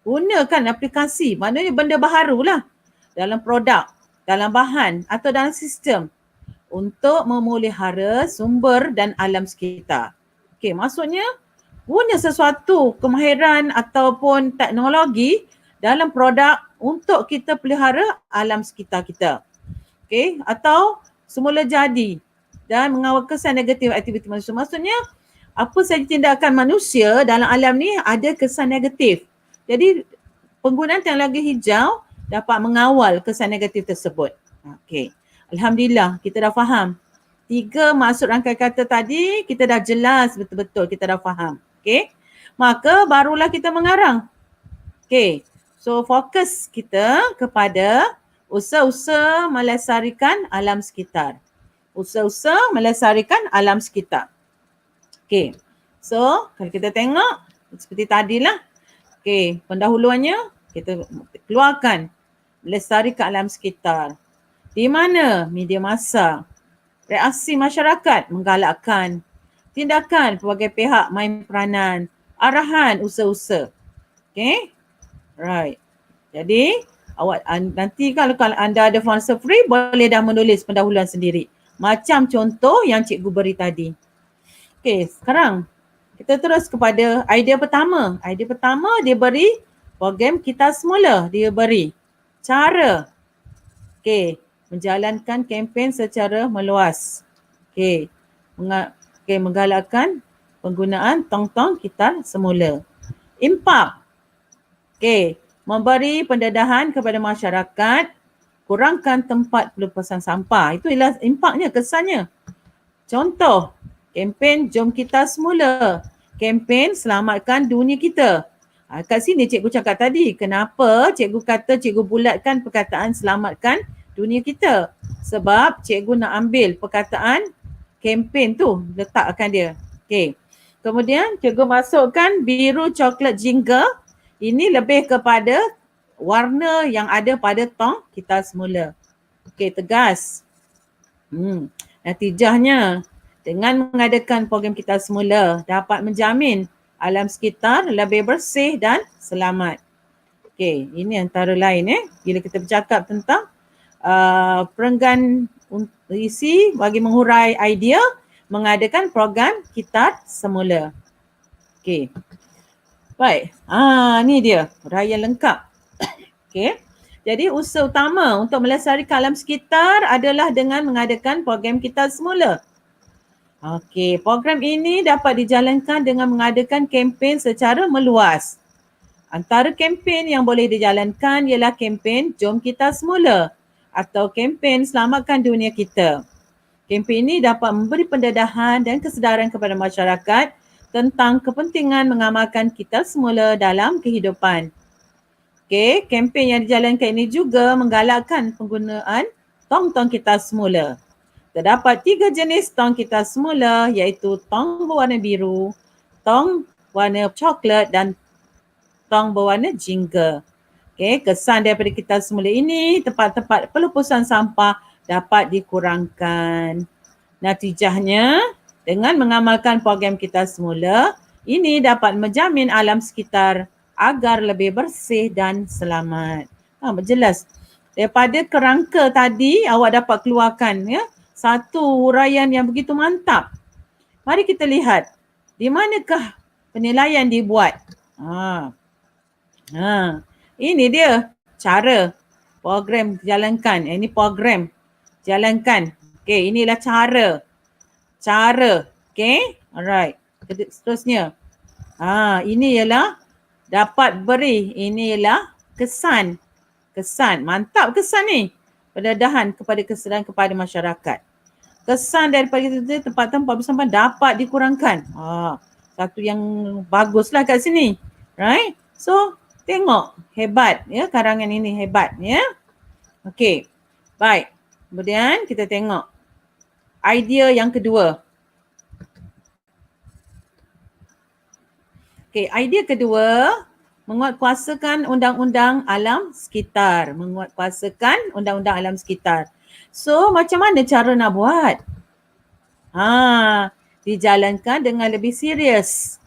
Gunakan aplikasi, maknanya benda baharu lah dalam produk, dalam bahan atau dalam sistem untuk memelihara sumber dan alam sekitar. Okey, maksudnya guna sesuatu kemahiran ataupun teknologi dalam produk untuk kita pelihara alam sekitar kita. Okey, atau semula jadi dan mengawal kesan negatif aktiviti manusia. Maksudnya apa sahaja tindakan manusia dalam alam ni ada kesan negatif. Jadi penggunaan teknologi hijau dapat mengawal kesan negatif tersebut. Okey. Alhamdulillah kita dah faham. 3 maksud rangkaian kata tadi kita dah jelas betul-betul, kita dah faham. Okey. Maka barulah kita mengarang. Okey. So fokus kita kepada usaha-usaha melestarikan alam sekitar. Usaha-usaha melestarikan alam sekitar. Okey. So kalau kita tengok seperti tadilah. Okey, pendahuluannya kita keluarkan melestarikan alam sekitar. Di mana media massa, reaksi masyarakat menggalakkan tindakan pelbagai pihak main peranan, arahan usaha-usaha. Okay, right. Jadi awak nanti kalau anda ada masa free boleh dah menulis pendahuluan sendiri. Macam contoh yang cikgu beri tadi. Okay, sekarang kita terus kepada idea pertama. Idea pertama dia beri program kita semula. Dia beri cara menjalankan kempen secara meluas. Menggalakkan penggunaan tong-tong kita semula. Impak. Memberi pendedahan kepada masyarakat, kurangkan tempat pelepasan sampah. Itu ialah impaknya, kesannya. Contoh, kempen Jom Kita Semula. Kempen selamatkan dunia kita. Kat sini cikgu cakap tadi, kenapa cikgu bulatkan perkataan selamatkan dunia kita? Sebab cikgu nak ambil perkataan kempen tu, letakkan dia. Kemudian cikgu masukkan biru coklat jingga. Ini lebih kepada warna yang ada pada tong kita semula. Tegas. Natijahnya, dengan mengadakan program kita semula dapat menjamin alam sekitar lebih bersih dan selamat. Ini antara lain bila kita bercakap tentang perenggan isi bagi mengurai idea mengadakan program kita semula. Baik, ni dia huraian lengkap. Jadi usaha utama untuk melestarikan alam sekitar adalah dengan mengadakan program kita semula. Program ini dapat dijalankan dengan mengadakan kempen secara meluas. Antara kempen yang boleh dijalankan ialah kempen Jom Kita Semula atau kempen Selamatkan Dunia Kita. Kempen ini dapat memberi pendedahan dan kesedaran kepada masyarakat tentang kepentingan mengamalkan kita semula dalam kehidupan. Kempen yang dijalankan ini juga menggalakkan penggunaan tong-tong kita semula. Terdapat 3 jenis tong kita semula iaitu tong berwarna biru, tong warna coklat dan tong berwarna jingga. Kesan daripada kita semula ini, tempat-tempat pelepasan sampah dapat dikurangkan. Natijahnya, dengan mengamalkan program kita semula, ini dapat menjamin alam sekitar agar lebih bersih dan selamat. Berjelas. Daripada kerangka tadi, awak dapat keluarkan satu huraian yang begitu mantap. Mari kita lihat di manakah penilaian dibuat. Ini dia cara program jalankan. Ini program jalankan. Inilah cara. Alright. Seterusnya. Ini ialah dapat beri. Ini ialah kesan. Mantap kesan ni. Pendedahan kepada kesedaran kepada masyarakat. Kesan daripada tempat-tempat bersampah dapat dikurangkan. Satu yang baguslah kat sini. Right? So, tengok. Hebat. Karangan ini hebat. Baik. Kemudian kita tengok. Idea yang kedua. Idea kedua. Menguatkuasakan undang-undang alam sekitar. So, macam mana cara nak buat? Dijalankan dengan lebih serius.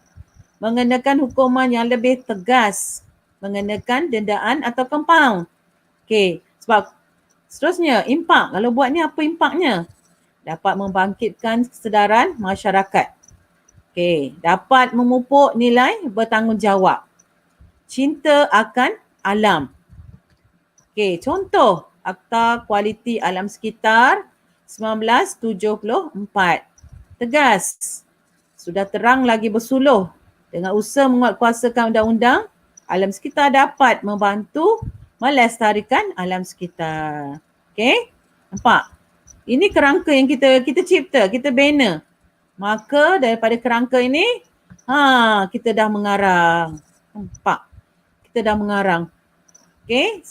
Mengenakan hukuman yang lebih tegas. Mengenakan dendaan atau compound. Sebab seterusnya, impak. Kalau buat ni apa impaknya? Dapat membangkitkan kesedaran masyarakat. Dapat memupuk nilai bertanggungjawab. Cinta akan alam. Contoh Akta Kualiti Alam Sekitar 1974. Tegas. Sudah terang lagi bersuluh. Dengan usaha menguatkuasakan undang-undang, alam sekitar dapat membantu melestarikan alam sekitar. Nampak? Ini kerangka yang kita cipta, kita bina. Maka daripada kerangka ini, kita dah mengarang. Nampak? Kita dah mengarang.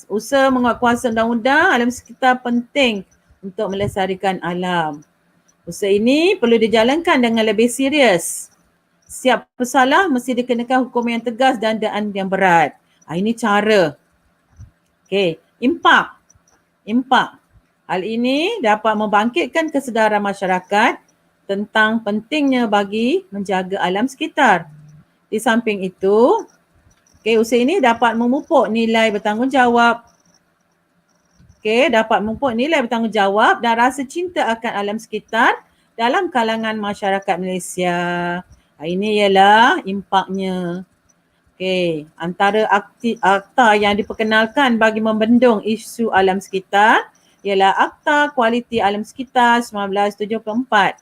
Usaha menguatkuasa undang-undang alam sekitar penting untuk melestarikan alam. Usaha ini perlu dijalankan dengan lebih serius. Siap bersalah mesti dikenakan hukum yang tegas dan dendaan yang berat. Ini cara. Impak. Hal ini dapat membangkitkan kesedaran masyarakat tentang pentingnya bagi menjaga alam sekitar. Di samping itu, Okey, usaha ini dapat memupuk nilai bertanggungjawab. Okey, dapat memupuk nilai bertanggungjawab dan rasa cinta akan alam sekitar dalam kalangan masyarakat Malaysia. Ini ialah impaknya. Okey, antara akta yang diperkenalkan bagi membendung isu alam sekitar ialah Akta Kualiti Alam Sekitar 1974.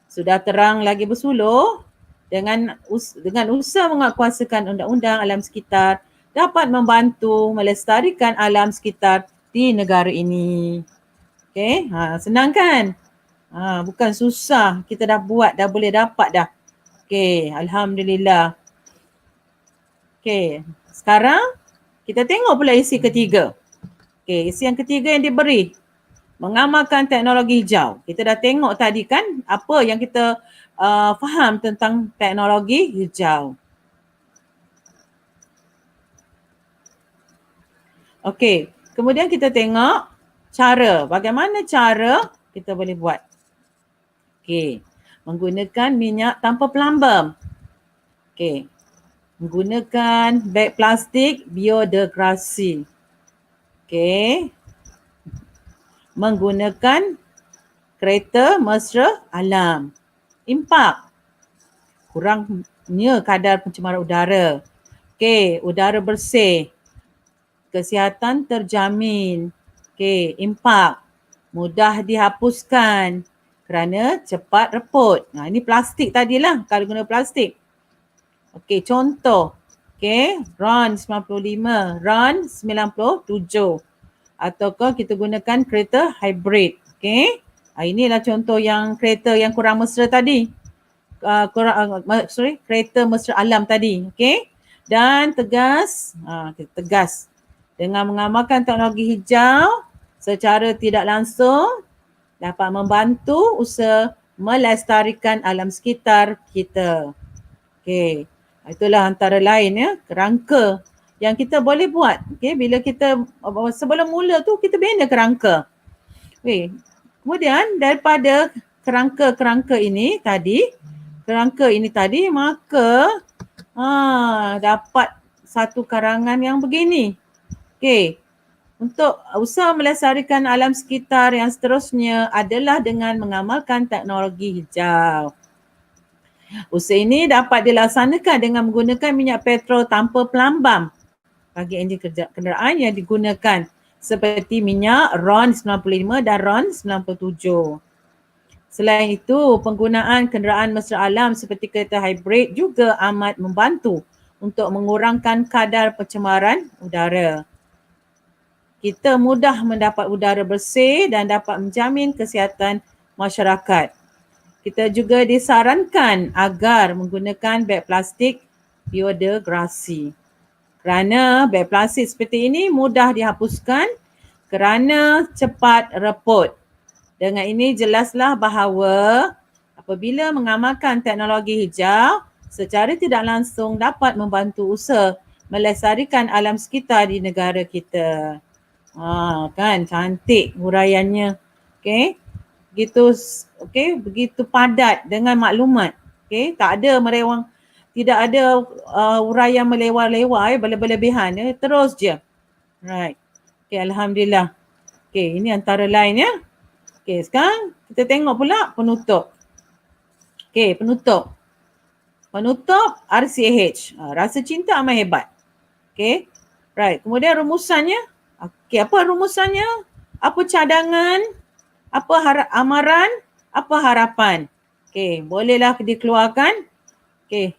Sudah terang lagi bersuluh dengan usaha menguatkuasakan undang-undang alam sekitar dapat membantu melestarikan alam sekitar di negara ini. Okey, senang kan? Bukan susah, kita dah buat, dah boleh dapat dah. Okey, alhamdulillah. Okey, sekarang kita tengok pula isi ketiga. Okey, isi yang ketiga yang diberi, mengamalkan teknologi hijau. Kita dah tengok tadi kan apa yang kita faham tentang teknologi hijau. Okey, kemudian kita tengok bagaimana cara kita boleh buat. Okey, menggunakan minyak tanpa pelambam. Okey, menggunakan beg plastik biodegradasi. Okey, menggunakan kereta mesra alam. Impak, kurangnya kadar pencemaran udara. Okey, udara bersih, kesihatan terjamin. Okey, impak, mudah dihapuskan kerana cepat reput. Ini plastik tadilah kalau guna plastik. Okey, contoh. Okey, RON 95, RON 97. Ataukah kita gunakan kereta hybrid. Okey, inilah contoh yang kereta yang kurang mesra tadi. Kereta mesra alam tadi. Okey, dan tegas, tegas. Dengan mengamalkan teknologi hijau secara tidak langsung dapat membantu usaha melestarikan alam sekitar kita. Okey, itulah antara lain ya kerangka yang kita boleh buat. Okey, bila kita sebelum mula tu kita bina kerangka. Okey, kemudian daripada kerangka ini tadi maka dapat satu karangan yang begini. Okey, untuk usaha melestarikan alam sekitar yang seterusnya adalah dengan mengamalkan teknologi hijau. Usaha ini dapat dilaksanakan dengan menggunakan minyak petrol tanpa pelambam bagi enjin kenderaan yang digunakan seperti minyak RON 95 dan RON 97. Selain itu, penggunaan kenderaan mesra alam seperti kereta hybrid juga amat membantu untuk mengurangkan kadar pencemaran udara. Kita mudah mendapat udara bersih dan dapat menjamin kesihatan masyarakat. Kita juga disarankan agar menggunakan beg plastik biodegradasi. Kerana beg plastik seperti ini mudah dihapuskan kerana cepat reput. Dengan ini jelaslah bahawa apabila mengamalkan teknologi hijau secara tidak langsung dapat membantu usaha melestarikan alam sekitar di negara kita. Kan cantik huraiannya. Okey. Begitu padat dengan maklumat. Okey, tidak ada huraian melewar-lewar berlebihan ya, terus je. Right. Okey, alhamdulillah. Okey, ini antara lain ya. Okey, sekarang kita tengok pula penutup. Okey, penutup. Penutup RCH. Rasa cinta amat hebat. Okey. Right. Kemudian rumusannya. Okey, apa rumusannya? Apa cadangan? Apa amaran? Apa harapan? Okey, bolehlah dikeluarkan. Okey.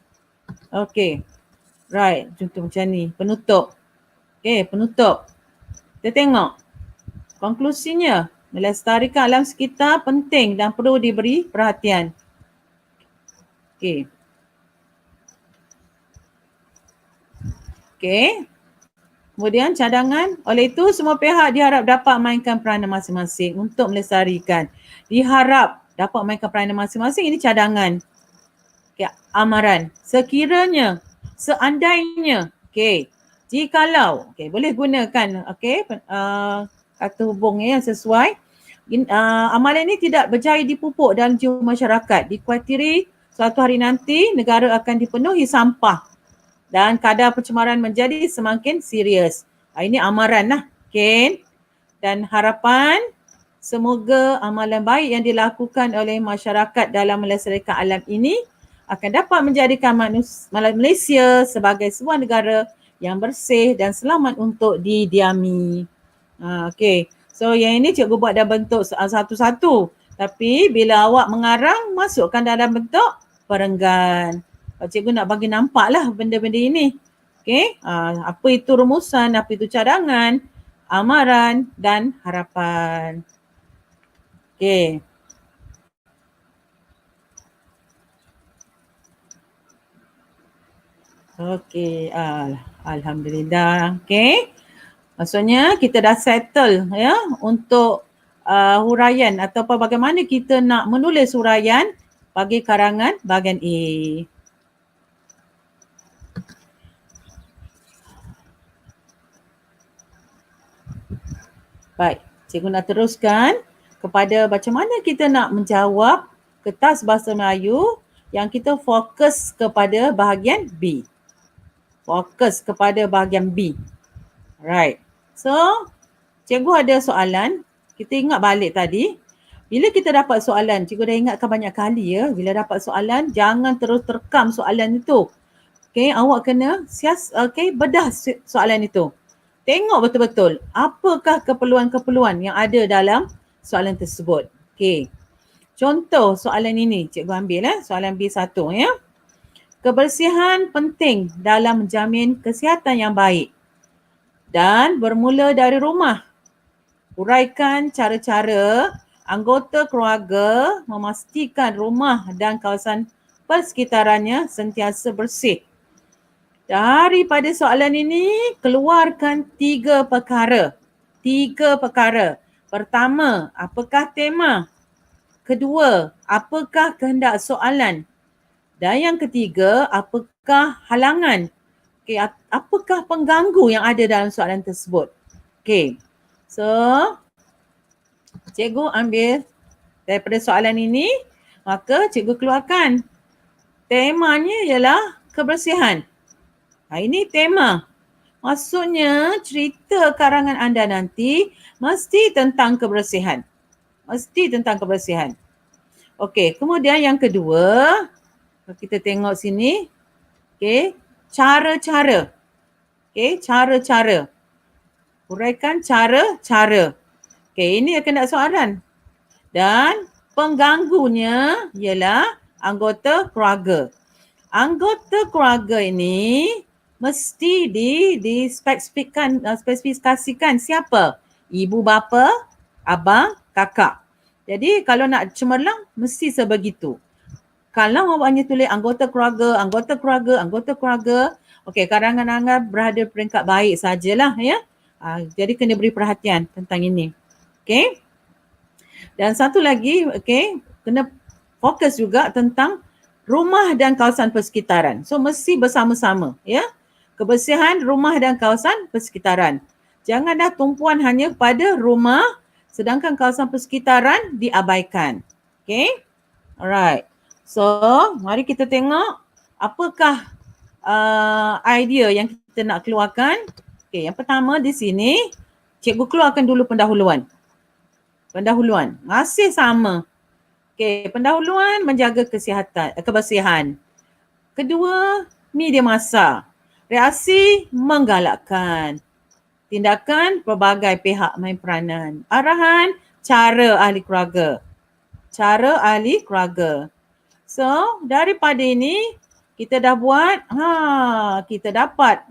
Okey. Right, contoh macam ni. Penutup. Okey, penutup. Kita tengok. Konklusinya, melestarikan alam sekitar penting dan perlu diberi perhatian. Okey. Okey. Kemudian cadangan, oleh itu semua pihak diharap dapat mainkan peranan masing-masing untuk melestarikan. Diharap dapat mainkan peranan masing-masing, ini cadangan. Okay, amaran. Sekiranya, seandainya, jikalau, boleh gunakan, kata hubung yang sesuai. Amalan ini tidak berjaya dipupuk dalam jiwa masyarakat. Dikuatiri suatu hari nanti negara akan dipenuhi sampah dan kadar pencemaran menjadi semakin serius. Ini amaran lah. Okay. Dan harapan semoga amalan baik yang dilakukan oleh masyarakat dalam melestarikan alam ini akan dapat menjadikan Malaysia sebagai sebuah negara yang bersih dan selamat untuk didiami. Okay. So yang ini cikgu buat dalam bentuk satu-satu. Tapi bila awak mengarang, masukkan dalam bentuk perenggan. Cikgu nak bagi nampak lah benda-benda ini. Okay. Apa itu rumusan, apa itu cadangan, amaran dan harapan. Okay. Okay. Alhamdulillah. Okay. Maksudnya kita dah settle ya untuk huraian atau bagaimana kita nak menulis huraian bagi karangan bahagian A. Baik, cikgu nak teruskan kepada macam mana kita nak menjawab kertas bahasa Melayu yang kita fokus kepada bahagian B. Fokus kepada bahagian B. Right. So, cikgu ada soalan. Kita ingat balik tadi. Bila kita dapat soalan, cikgu dah ingatkan banyak kali ya. Bila dapat soalan, jangan terus terkam soalan itu. Okay, awak kena bedah soalan itu. Tengok betul-betul apakah keperluan-keperluan yang ada dalam soalan tersebut. Okay. Contoh soalan ini, cikgu ambil soalan B1 ya. Kebersihan penting dalam menjamin kesihatan yang baik dan bermula dari rumah. Uraikan cara-cara anggota keluarga memastikan rumah dan kawasan persekitarannya sentiasa bersih. Daripada soalan ini, keluarkan 3 perkara. 3 perkara. Pertama, apakah tema? Kedua, apakah kehendak soalan? Dan yang ketiga, apakah halangan? Okay, apakah pengganggu yang ada dalam soalan tersebut? Okay, so cikgu ambil daripada soalan ini, maka cikgu keluarkan. Temanya ialah kebersihan. Ini tema. Maksudnya cerita karangan anda nanti mesti tentang kebersihan. Mesti tentang kebersihan. Okey, kemudian yang kedua, kita tengok sini. Okey, cara-cara. Okey, cara-cara. Uraikan cara-cara. Okey, ini akan ada soalan. Dan pengganggunya ialah anggota keluarga. Anggota keluarga ini mesti spesifikasikan siapa? Ibu bapa, abang, kakak. Jadi kalau nak cemerlang mesti sebegitu. Kalau awak hanya tulis anggota keluarga, okey, karangan anda berada peringkat baik sajalah ya. Jadi kena beri perhatian tentang ini. Okey. Dan satu lagi, okey, kena fokus juga tentang rumah dan kawasan persekitaran. So mesti bersama-sama ya. Kebersihan rumah dan kawasan persekitaran. Janganlah tumpuan hanya pada rumah sedangkan kawasan persekitaran diabaikan. Okay. Alright. So mari kita tengok apakah idea yang kita nak keluarkan. Okay, yang pertama di sini cikgu keluarkan dulu pendahuluan. Pendahuluan masih sama. Okay, pendahuluan menjaga kebersihan. Kedua, media massa. Reaksi menggalakkan. Tindakan pelbagai pihak main peranan. Arahan, cara ahli keluarga. Cara ahli keluarga. So, daripada ini kita dah buat, kita dapat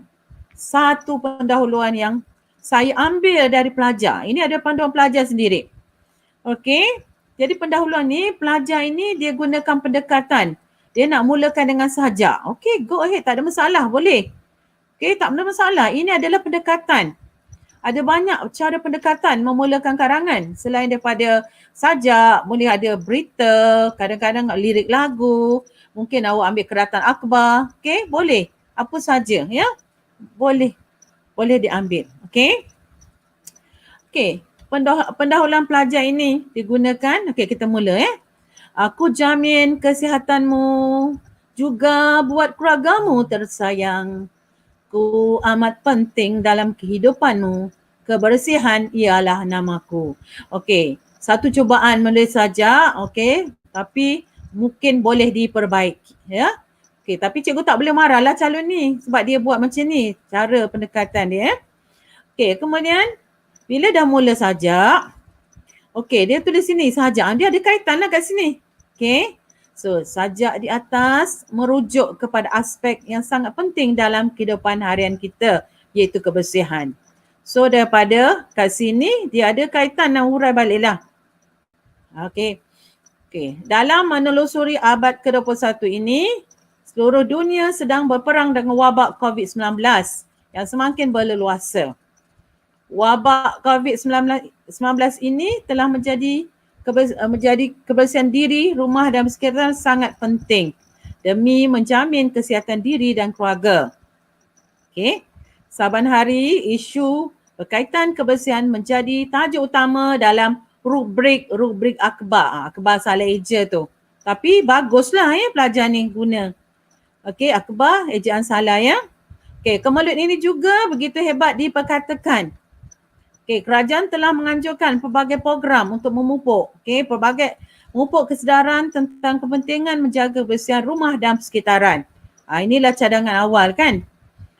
satu pendahuluan yang saya ambil dari pelajar. Ini ada panduan pelajar sendiri. Okey. Jadi pendahuluan ni, pelajar ini dia gunakan pendekatan. Dia nak mulakan dengan sahaja. Okey, go ahead. Tak ada masalah, boleh. Okey, tak ada masalah. Ini adalah pendekatan. Ada banyak cara pendekatan memulakan karangan. Selain daripada sajak, boleh ada berita, kadang-kadang lirik lagu. Mungkin awak ambil keratan akhbar. Okey, boleh. Apa saja, ya. Boleh. Boleh diambil. Okey. Okey. Pendahuluan pelajar ini digunakan. Okey, kita mula ya. Aku jamin kesihatanmu juga buat keluargamu tersayang. Ku amat penting dalam kehidupanmu. Kebersihan ialah namaku. Okey, satu cubaan menulis saja, okey, tapi mungkin boleh diperbaiki, ya. Okey, tapi cikgu tak boleh marahlah calon ni sebab dia buat macam ni cara pendekatan dia. Okey, kemudian bila dah mula sajak, okey, dia tulis sini sajak. Dia ada kaitan lah kat sini. Okey. So, sajak di atas merujuk kepada aspek yang sangat penting dalam kehidupan harian kita, iaitu kebersihan. So, daripada kat sini, dia ada kaitan dan hurai balik lah. Okey. Okey. Dalam menelusuri abad ke-21 ini, seluruh dunia sedang berperang dengan wabak COVID-19 yang semakin berleluasa. Wabak COVID-19 ini telah menjadi kebersihan diri, rumah dan sekitar sangat penting demi menjamin kesihatan diri dan keluarga. Okey. Saban hari isu berkaitan kebersihan menjadi tajuk utama dalam rubrik akhbar. Akhbar salah eja tu. Tapi baguslah ya pelajar ni guna. Okey, akhbar ejaan salah ya. Okey, kemelut ini juga begitu hebat diperkatakan. Okey, kerajaan telah menganjurkan pelbagai program untuk memupuk, memupuk kesedaran tentang kepentingan menjaga kebersihan rumah dan sekitaran. Inilah cadangan awal kan.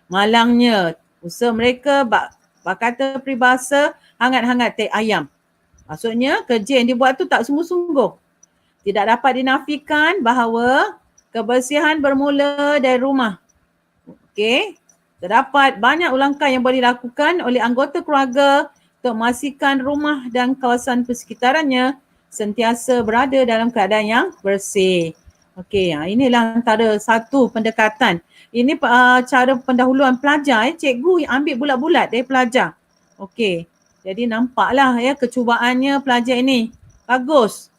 Malangnya usaha mereka bak kata peribahasa hangat-hangat teh ayam. Maksudnya kerja yang dibuat tu tak sungguh-sungguh. Tidak dapat dinafikan bahawa kebersihan bermula dari rumah. Okey. Terdapat banyak langkah yang boleh dilakukan oleh anggota keluarga untuk memastikan rumah dan kawasan persekitarannya sentiasa berada dalam keadaan yang bersih. Okey, inilah antara satu pendekatan. Ini cara pendahuluan pelajar. Cikgu ambil bulat-bulat dari pelajar. Okey, jadi nampaklah ya kecubaannya pelajar ini. Bagus.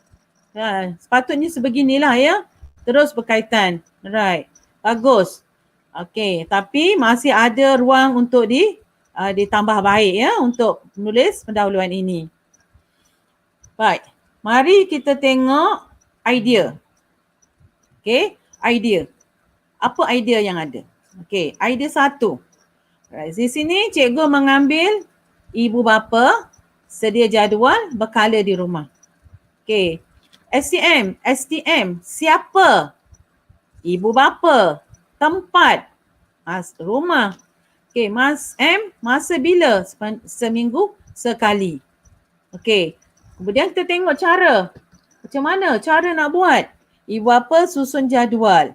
Sepatutnya sebeginilah ya. Terus berkaitan. Right. Bagus. Okey, tapi masih ada ruang untuk ditambah baik ya untuk menulis pendahuluan ini. Baik, mari kita tengok idea. Okey, idea. Apa idea yang ada? Okey, idea satu. Right, di sini cikgu mengambil ibu bapa sedia jadual berkala di rumah. Okey, STM, siapa? Ibu bapa, tempat, rumah. Okey, masa bila? Seminggu sekali. Okey, kemudian kita tengok cara. Macam mana cara nak buat? Ibu bapa susun jadual.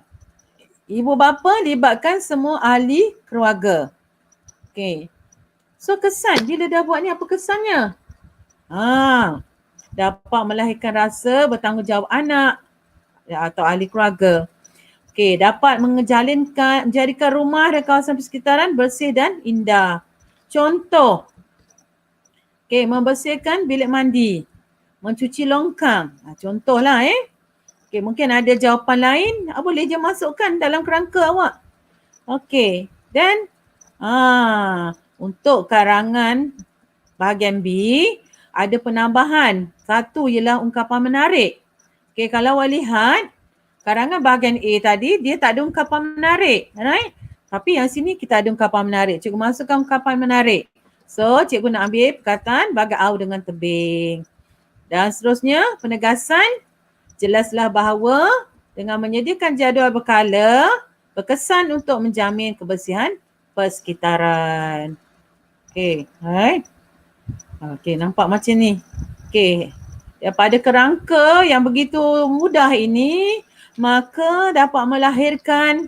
Ibu bapa libatkan semua ahli keluarga. Okey. So kesan, bila dah buat ni apa kesannya? Dapat melahirkan rasa bertanggungjawab anak atau ahli keluarga. Okey, dapat menjadikan rumah dan kawasan persekitaran bersih dan indah. Contoh, okey, membersihkan bilik mandi, mencuci longkang. Contohlah okey, mungkin ada jawapan lain, boleh je masukkan dalam kerangka awak. Okey, dan untuk karangan bahagian B, ada penambahan. Satu ialah ungkapan menarik. Okey, kalau awak lihat, karangan bahagian A tadi, dia tak ada ungkapan menarik, right? Tapi yang sini kita ada ungkapan menarik. Cikgu masukkan ungkapan menarik. So, cikgu nak ambil perkataan bagau dengan tebing. Dan seterusnya, penegasan, jelaslah bahawa dengan menyediakan jadual berkala, berkesan untuk menjamin kebersihan persekitaran. Okey, right? Okey, nampak macam ni. Okey, daripada kerangka yang begitu mudah ini, maka dapat melahirkan,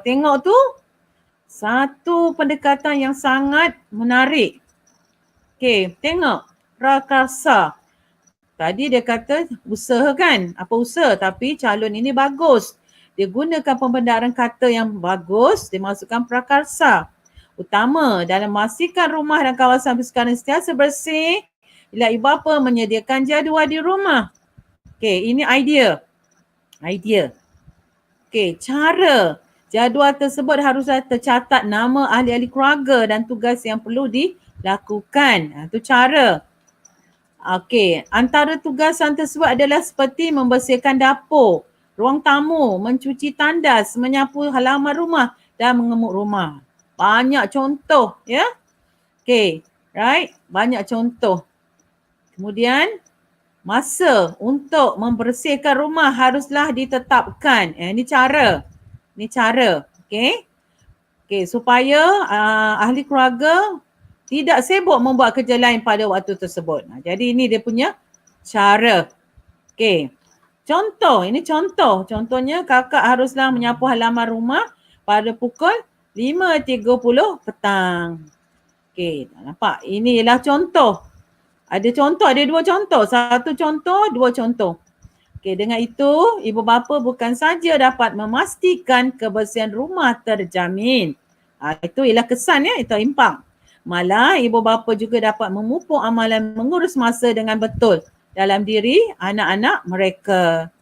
tengok tu, satu pendekatan yang sangat menarik. Okey, tengok, prakarsa. Tadi dia kata usaha kan, apa usaha, tapi calon ini bagus. Dia gunakan pembendaharaan kata yang bagus, dia masukkan prakarsa. Utama dalam memastikan rumah dan kawasan persekitaran sentiasa bersih, bila ibu bapa menyediakan jadual di rumah. Okey, ini idea. Okey, cara. Jadual tersebut haruslah tercatat nama ahli-ahli keluarga dan tugas yang perlu dilakukan. Itu cara. Okey, antara tugasan tersebut adalah seperti membersihkan dapur, ruang tamu, mencuci tandas, menyapu halaman rumah dan mengemuk rumah. Banyak contoh, ya. Okay, right? Banyak contoh. Kemudian, masa untuk membersihkan rumah haruslah ditetapkan. Ini cara. Ini cara, okay? Okay, supaya ahli keluarga tidak sibuk membuat kerja lain pada waktu tersebut. Jadi ini dia punya cara. Okay. Contoh, ini contoh. Contohnya kakak haruslah menyapu halaman rumah pada pukul 5.30 petang. Okay, nampak? Ini ialah contoh. Ada contoh, ada dua contoh. Satu contoh, dua contoh. Okay, dengan itu, ibu bapa bukan saja dapat memastikan kebersihan rumah terjamin. Itu ialah kesan, ya, itu impak. Malah, ibu bapa juga dapat memupuk amalan mengurus masa dengan betul dalam diri anak-anak mereka.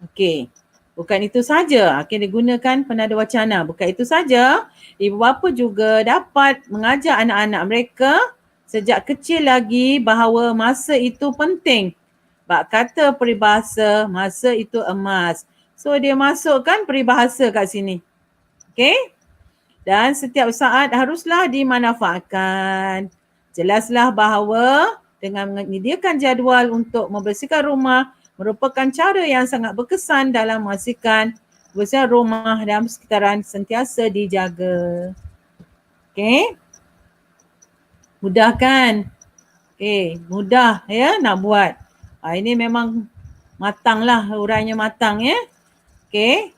Okey. Bukan itu saja, akan digunakan penada wacana. Bukan itu saja, ibu bapa juga dapat mengajar anak-anak mereka sejak kecil lagi bahawa masa itu penting. Bak kata peribahasa, masa itu emas. So dia masukkan peribahasa kat sini. Okey? Dan setiap saat haruslah dimanfaatkan. Jelaslah bahawa dengan menyediakan jadual untuk membersihkan rumah merupakan cara yang sangat berkesan dalam memastikan kebersihan rumah dan sekitaran sentiasa dijaga. Okey? Mudah kan? Okey, mudah, ya, nak buat. Ini memang matanglah, urainya matang, ya. Okey?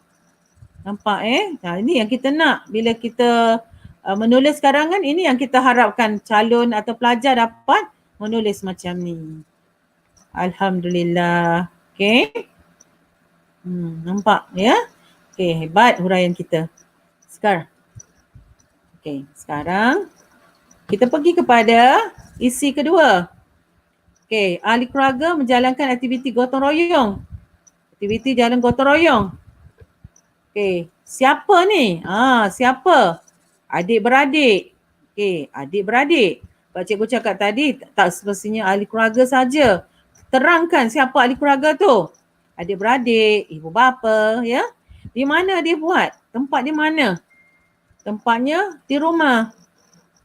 Nampak, ini yang kita nak bila kita menulis karangan. Ini yang kita harapkan calon atau pelajar dapat menulis macam ni. Alhamdulillah. Okey. Nampak, ya? Okey, hebat huraian kita. Sekarang. Okey, sekarang kita pergi kepada isi kedua. Okey, ahli keluarga menjalankan aktiviti gotong royong. Aktiviti jalan gotong royong. Okey, siapa ni? Siapa? Adik-beradik. Okey, adik-beradik. Pak cikgu cakap tadi, tak semestinya ahli keluarga saja. Terangkan siapa ahli keluarga tu. Adik-beradik, ibu bapa, ya. Di mana dia buat? Tempat di mana? Tempatnya di rumah.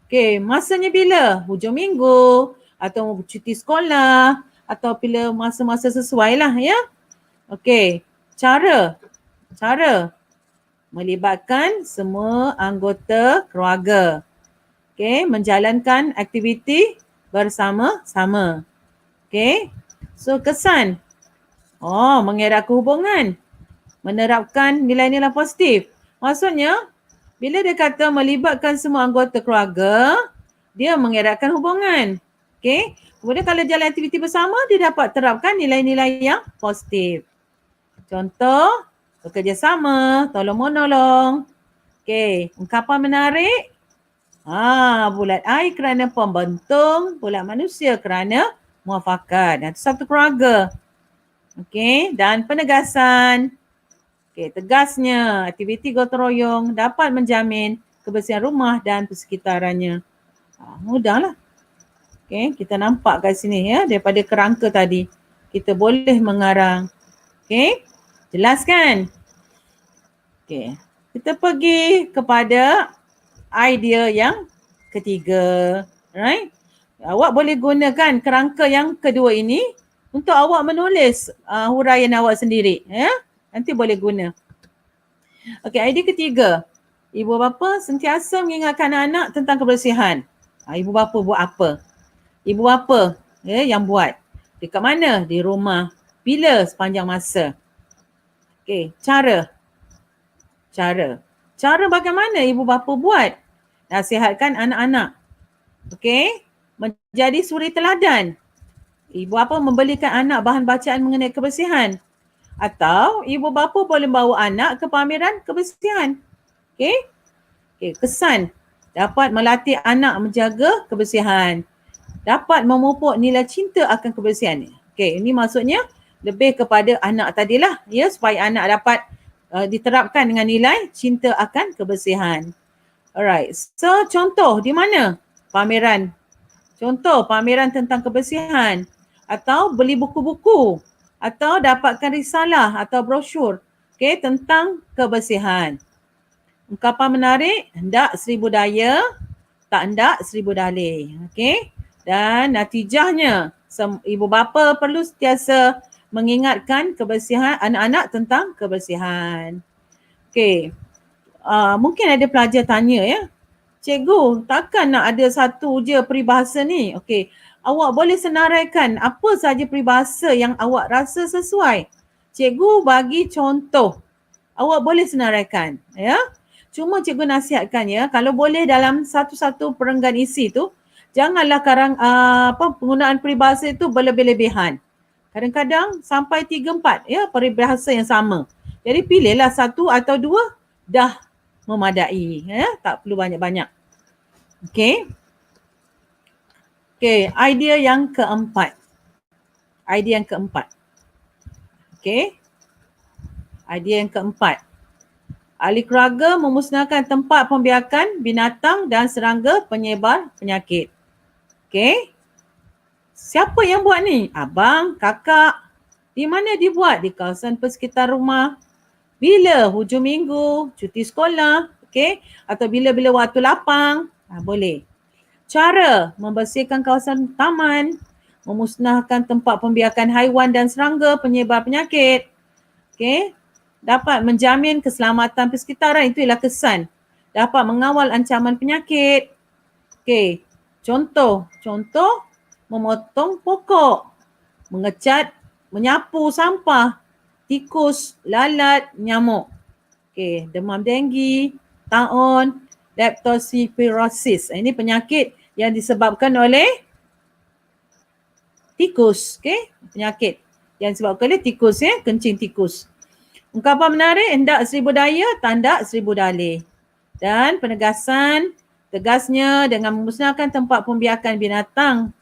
Okey, masanya bila? Hujung minggu atau cuti sekolah atau bila masa-masa sesuai lah, ya. Okey, cara melibatkan semua anggota keluarga. Okey, menjalankan aktiviti bersama-sama. Okey, so kesan. Mengeratkan hubungan. Menerapkan nilai-nilai positif. Maksudnya, bila dia kata melibatkan semua anggota keluarga, dia mengeratkan hubungan. Okey, kemudian kalau jalan aktiviti bersama, dia dapat terapkan nilai-nilai yang positif. Contoh, bekerjasama, tolong-menolong. Okey, ungkapan menarik. Bulat air kerana pembentung, bulat manusia kerana muafakat. Itu satu keluarga. Okey, dan penegasan. Okey, tegasnya aktiviti gotong royong dapat menjamin kebersihan rumah dan persekitarannya. Mudahlah. Okey, kita nampak kat sini, ya, daripada kerangka tadi. Kita boleh mengarang. Okey, jelas kan? Okey, kita pergi kepada idea yang ketiga. Right? Awak boleh gunakan kerangka yang kedua ini untuk awak menulis huraian awak sendiri, ya. Nanti boleh guna. Okey, idea ketiga. Ibu bapa sentiasa mengingatkan anak tentang kebersihan. Ibu bapa buat apa? Ibu bapa, ya, yang buat. Dekat mana? Di rumah. Bila? Sepanjang masa. Okey, cara bagaimana ibu bapa buat? Nasihatkan anak-anak. Okey, menjadi suri teladan. Ibu bapa membelikan anak bahan bacaan mengenai kebersihan. Atau ibu bapa boleh bawa anak ke pameran kebersihan. Okey, kesan. Dapat melatih anak menjaga kebersihan. Dapat memupuk nilai cinta akan kebersihan. Okey, ini maksudnya lebih kepada anak tadilah, ya, supaya anak dapat diterapkan dengan nilai cinta akan kebersihan. Alright, so contoh di mana? Pameran. Contoh pameran tentang kebersihan atau beli buku-buku. atau dapatkan risalah atau brosur tentang kebersihan. Ungkapan menarik, hendak seribu daya, tak hendak seribu dalih. Dan natijahnya, ibu bapa perlu sentiasa mengingatkan kebersihan anak-anak tentang kebersihan. Mungkin ada pelajar tanya ya, cikgu, takkan nak ada satu je peribahasa ni? Awak boleh senaraikan apa saja peribahasa yang awak rasa sesuai. Cikgu bagi contoh. Awak boleh senaraikan, ya. Cuma cikgu nasihatkan ya, kalau boleh dalam satu-satu perenggan isi tu, janganlah penggunaan peribahasa itu berlebih-lebihan. Kadang-kadang sampai 3-4 ya peribahasa yang sama. Jadi pilihlah satu atau dua dah memadai, ya, tak perlu banyak-banyak. Idea yang keempat. Idea yang keempat. Ahli keluarga memusnahkan tempat pembiakan binatang dan serangga penyebar penyakit. Siapa yang buat ni? Abang, kakak. Di mana dibuat? Di kawasan persekitar rumah. Bila? Hujung minggu, cuti sekolah, atau bila-bila waktu lapang, boleh. Cara membersihkan kawasan taman, memusnahkan tempat pembiakan haiwan dan serangga penyebar penyakit. Dapat menjamin keselamatan persekitaran, itu ialah kesan. Dapat mengawal ancaman penyakit. Contoh, memotong pokok, mengecat, menyapu sampah, tikus, lalat, nyamuk. Demam denggi, taun, leptospirosis. Ini penyakit yang disebabkan oleh tikus. Penyakit yang disebabkan oleh tikus, kencing tikus. Ungkapan menarik, hendak seribu daya, tak hendak seribu dalih. Dan penegasan, tegasnya dengan memusnahkan tempat pembiakan binatang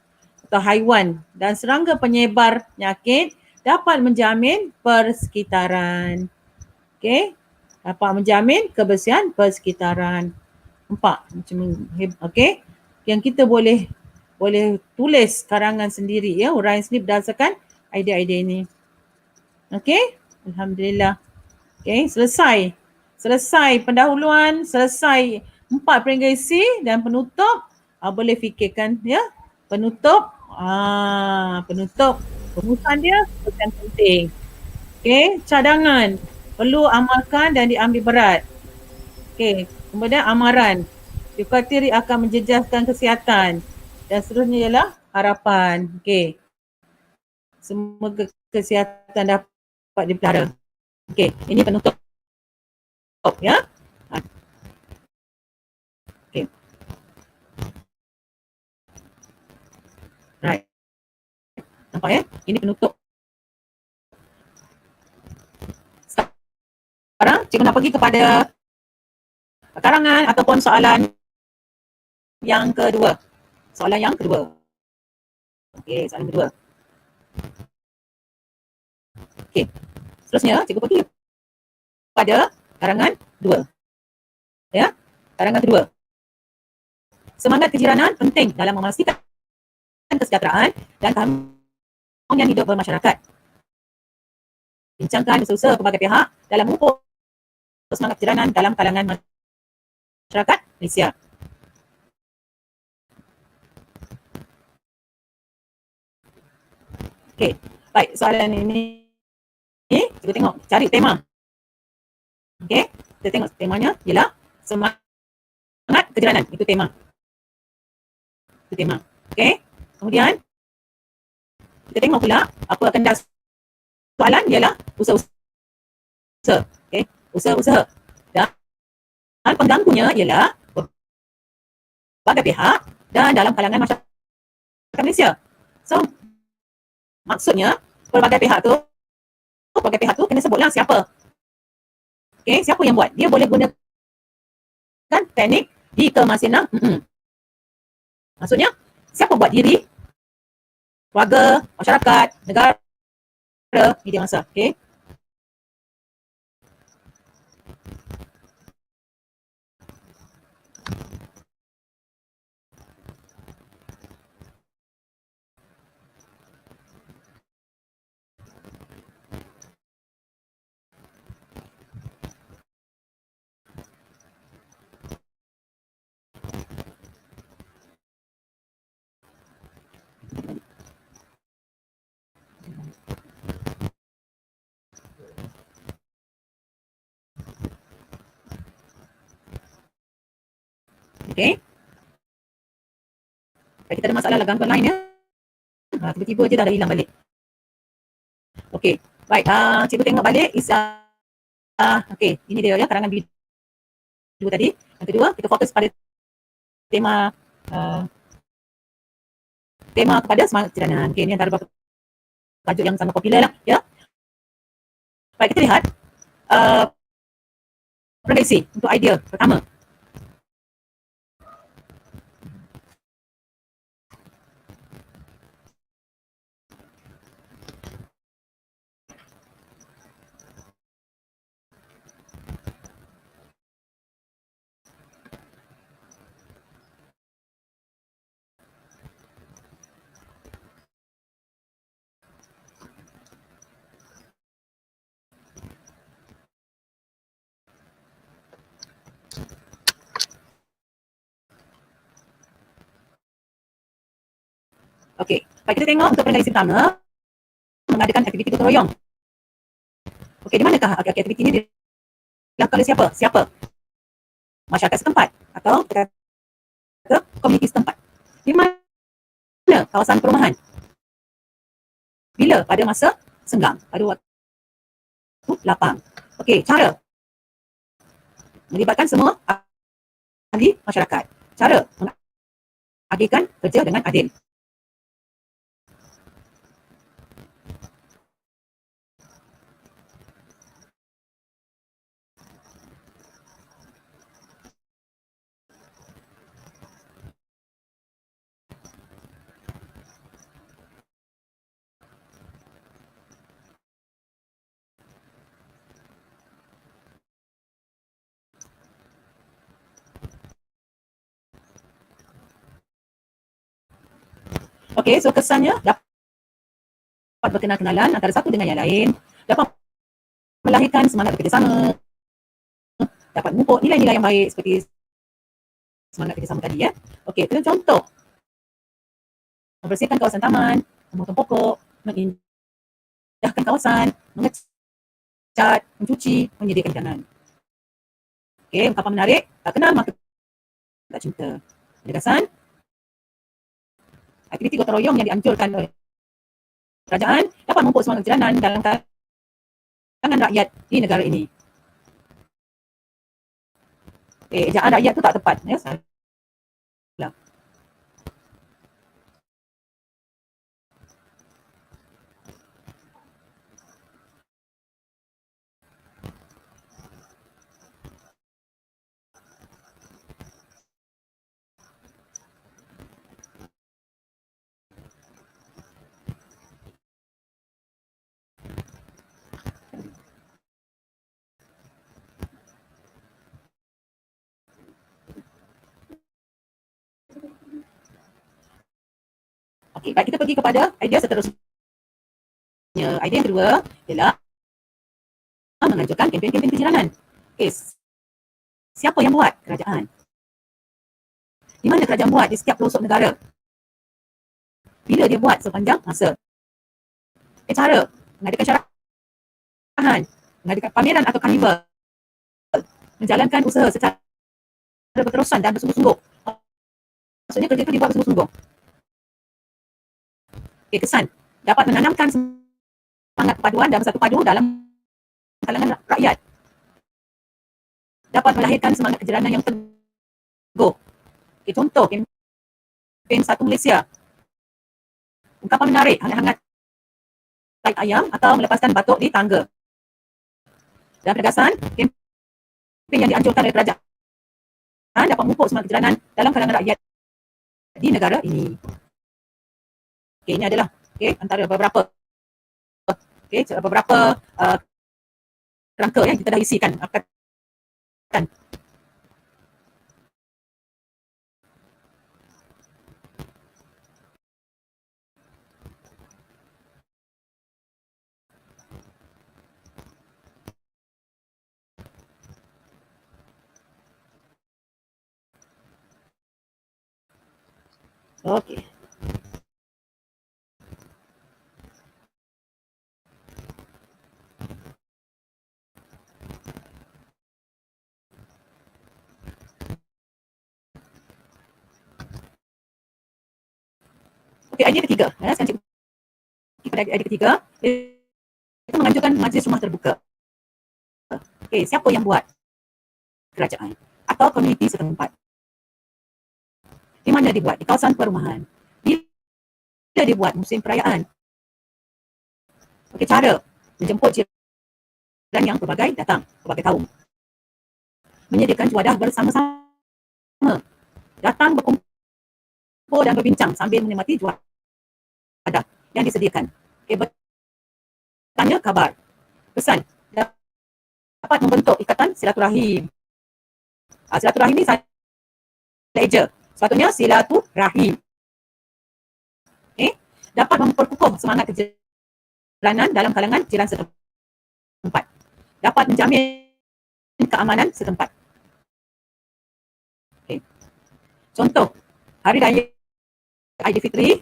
atau haiwan dan serangga penyebar penyakit dapat menjamin persekitaran. Dapat menjamin kebersihan persekitaran. Nampak macam yang kita boleh tulis karangan sendiri, ya, uraian sendiri berdasarkan idea-idea ini. Alhamdulillah. Selesai pendahuluan, selesai 4 peringkat isi dan penutup. Boleh fikirkan, ya, penutup. Rumusan dia yang penting. Cadangan perlu amalkan dan diambil berat. Kemudian amaran, dikhuatiri akan menjejaskan kesihatan, dan seterusnya ialah harapan. Semoga kesihatan dapat dipelihara. Ini penutup, ya. Right. Nampak ya? Ini penutup. Sekarang cikgu nak pergi kepada karangan ataupun soalan yang kedua. Soalan yang kedua. Seterusnya cikgu pergi pada karangan 2. Ya, karangan kedua. Semangat kejiranan penting dalam memastikan kesejahteraan dan keharmonian hidup bermasyarakat. Bincangkan usaha-usaha pelbagai pihak dalam memupuk semangat kejiranan dalam kalangan masyarakat Malaysia. Baik, soalan ini kita tengok, cari tema. Kita tengok temanya ialah semangat kejiranan. Itu tema. Kemudian kita tengok pula apa akan dah soalan ialah usaha-usaha. Usaha-usaha. Dan pengganggunya ialah berbagai pihak dan dalam kalangan masyarakat Malaysia. So, maksudnya pelbagai pihak tu kena sebutlah siapa. Siapa yang buat? Dia boleh gunakan teknik di kemasinang. Maksudnya, siapa buat? Diri, keluarga, masyarakat, negara, media masa. Okey. Kalau kita ada masalah lah gangguan lain ya. Tiba-tiba je dah hilang balik. Okey. Baik, cikgu tengok balik is okey, ini dia ya karangan video tadi. Yang kedua, kita fokus pada tema tema kepada semangat kejiranan. Okey, ini antara beberapa tajuk yang sangat popular lah ya. Baik, kita lihat prediksi untuk idea pertama. Okey, baik kita tengok untuk prediksi pertama mengadakan aktiviti gotong royong. Okey, di manakah aktiviti ini dilakukan oleh siapa? Siapa? Masyarakat setempat atau ke komuniti setempat. Di mana kawasan perumahan? Bila? Pada masa senggang, pada waktu lapang. Okey, cara melibatkan semua ahli masyarakat. Cara mengagihkan kerja dengan adil. Okey, so kesannya dapat berkenal-kenalan antara satu dengan yang lain, dapat melahirkan semangat bekerjasama, dapat memupuk nilai-nilai yang baik seperti semangat kerjasama tadi ya. Okey, itu contoh. Membersihkan kawasan taman, memotong pokok, mengindahkan kawasan, mengecat, mencuci, menyediakan hidangan. Okey, ungkapan menarik, tak kenal maka tak cinta. Penjelasan, aktiviti gotong royong yang dianjurkan oleh kerajaan dapat memupuk semangat kejiranan dalam kalangan rakyat di negara ini. Ejaan rakyat tu tak tepat ya. Salah. Okey, baik kita pergi kepada idea seterusnya. Idea yang kedua ialah menganjurkan kempen-kempen kejiranan. Okey, siapa yang buat? Kerajaan. Di mana kerajaan buat? Di setiap pelosok negara. Bila dia buat? Sepanjang masa. Cara mengadakan syarahan, mengadakan pameran atau karnival, menjalankan usaha secara berterusan dan bersungguh-sungguh. Maksudnya kerja itu dibuat bersungguh-sungguh. Okey, kesan dapat menanamkan semangat perpaduan dan bersatu padu dalam kalangan rakyat. Dapat melahirkan semangat kejiranan yang teguh. Okay, contoh, kempen Satu Malaysia. Ungkapan menarik, hangat-hangat taik ayam atau melepaskan batuk di tangga. Dan penegasan, kempen yang dianjurkan oleh kerajaan dapat memupuk semangat kejiranan dalam kalangan rakyat di negara ini. Okay, ini adalah antara beberapa beberapa rangka yang kita dah isikan. Okey. Okey, idea ketiga, sekarang cikgu pada idea ketiga, itu mengajukan majlis rumah terbuka. Okey, siapa yang buat? Kerajaan atau komuniti setempat. Di mana dibuat? Di kawasan perumahan. Bila dibuat? Musim perayaan. Okey, cara menjemput jiran yang pelbagai datang, pelbagai kaum. Menyediakan wadah bersama-sama. Datang berkumpul dan berbincang sambil menikmati wadah yang disediakan. Okey, bertanya khabar. Pesan dapat membentuk ikatan silaturahim. Silaturahim ni saya eja. Sepatutnya silaturahim. Dapat memperkukuh semangat kejiranan dalam kalangan jiran setempat. Dapat menjamin keamanan setempat. Okay. Contoh, Hari Raya Aidilfitri,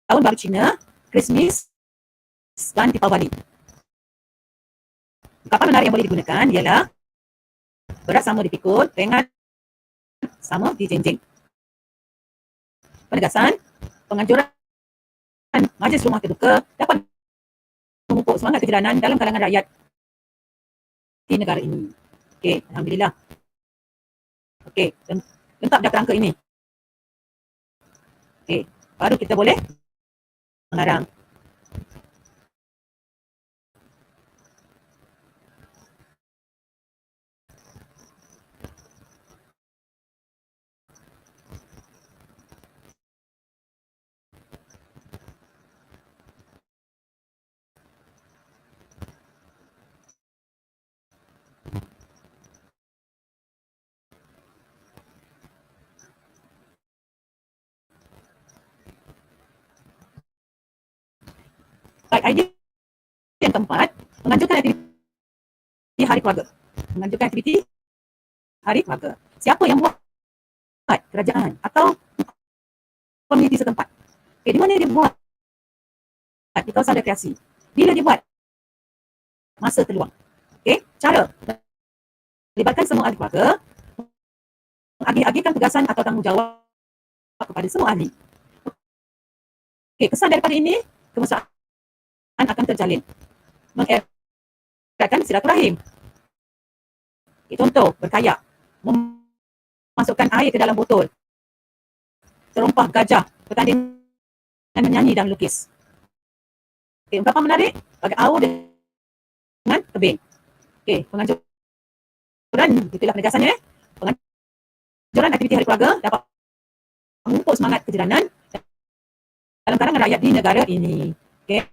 Tahun Baru Cina, Christmas dan Deepavali. Ungkapan menarik yang boleh digunakan ialah berat sama dipikul, ringan sama dijinjing. Penegasan, penganjuran majlis rumah terbuka dapat memupuk semangat kejiranan dalam kalangan rakyat di negara ini. Okey, alhamdulillah. Okey, lengkap dah kerangka ini. Okey, baru kita boleh mengarang. Baik, idea yang keempat, mengajukan aktiviti hari keluarga. Mengajukan aktiviti hari keluarga. Siapa yang buat? Kerajaan atau komuniti setempat. Okay, di mana dia buat? Di kawasan rekreasi. Bila dia buat? Masa terluang. Okay, cara melibatkan semua ahli keluarga, mengagih-agihkan tugasan atau tanggungjawab kepada semua ahli. Okay, kesan daripada ini, kemesraan akan terjalin. Mengeratkan silaturahim. Okay, contoh, berkayak, memasukkan air ke dalam botol, terompah gajah, pertandingan menyanyi dan lukis. Okay, ungkapan menarik, bagi awal dengan tebing. Okay, penganjuran, itulah penegasannya. Penganjuran aktiviti hari keluarga dapat memupuk semangat kejiranan dalam kalangan rakyat di negara ini. Okay.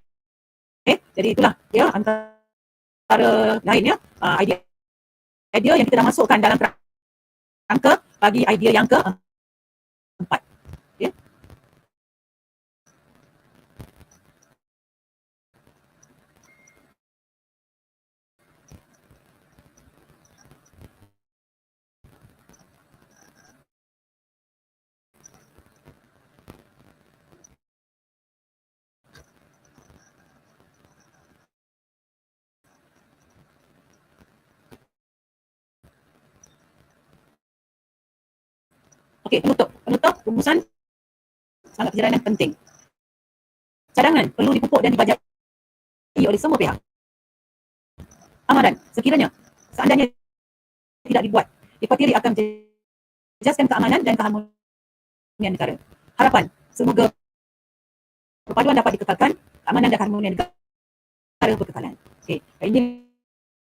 Jadi itulah ya antara lainnya idea yang kita dah masukkan dalam kerangka bagi idea yang keempat. Okay. Okey, penutup rumusan sangat kejiranan penting. Cadangan perlu dipupuk dan dibajaki oleh semua pihak. Amaran, sekiranya seandainya tidak dibuat, dipatiri akan menjejaskan keamanan dan keharmonian negara. Harapan, semoga perpaduan dapat dikekalkan, keamanan dan keharmonian negara berkekalan. Okey, ini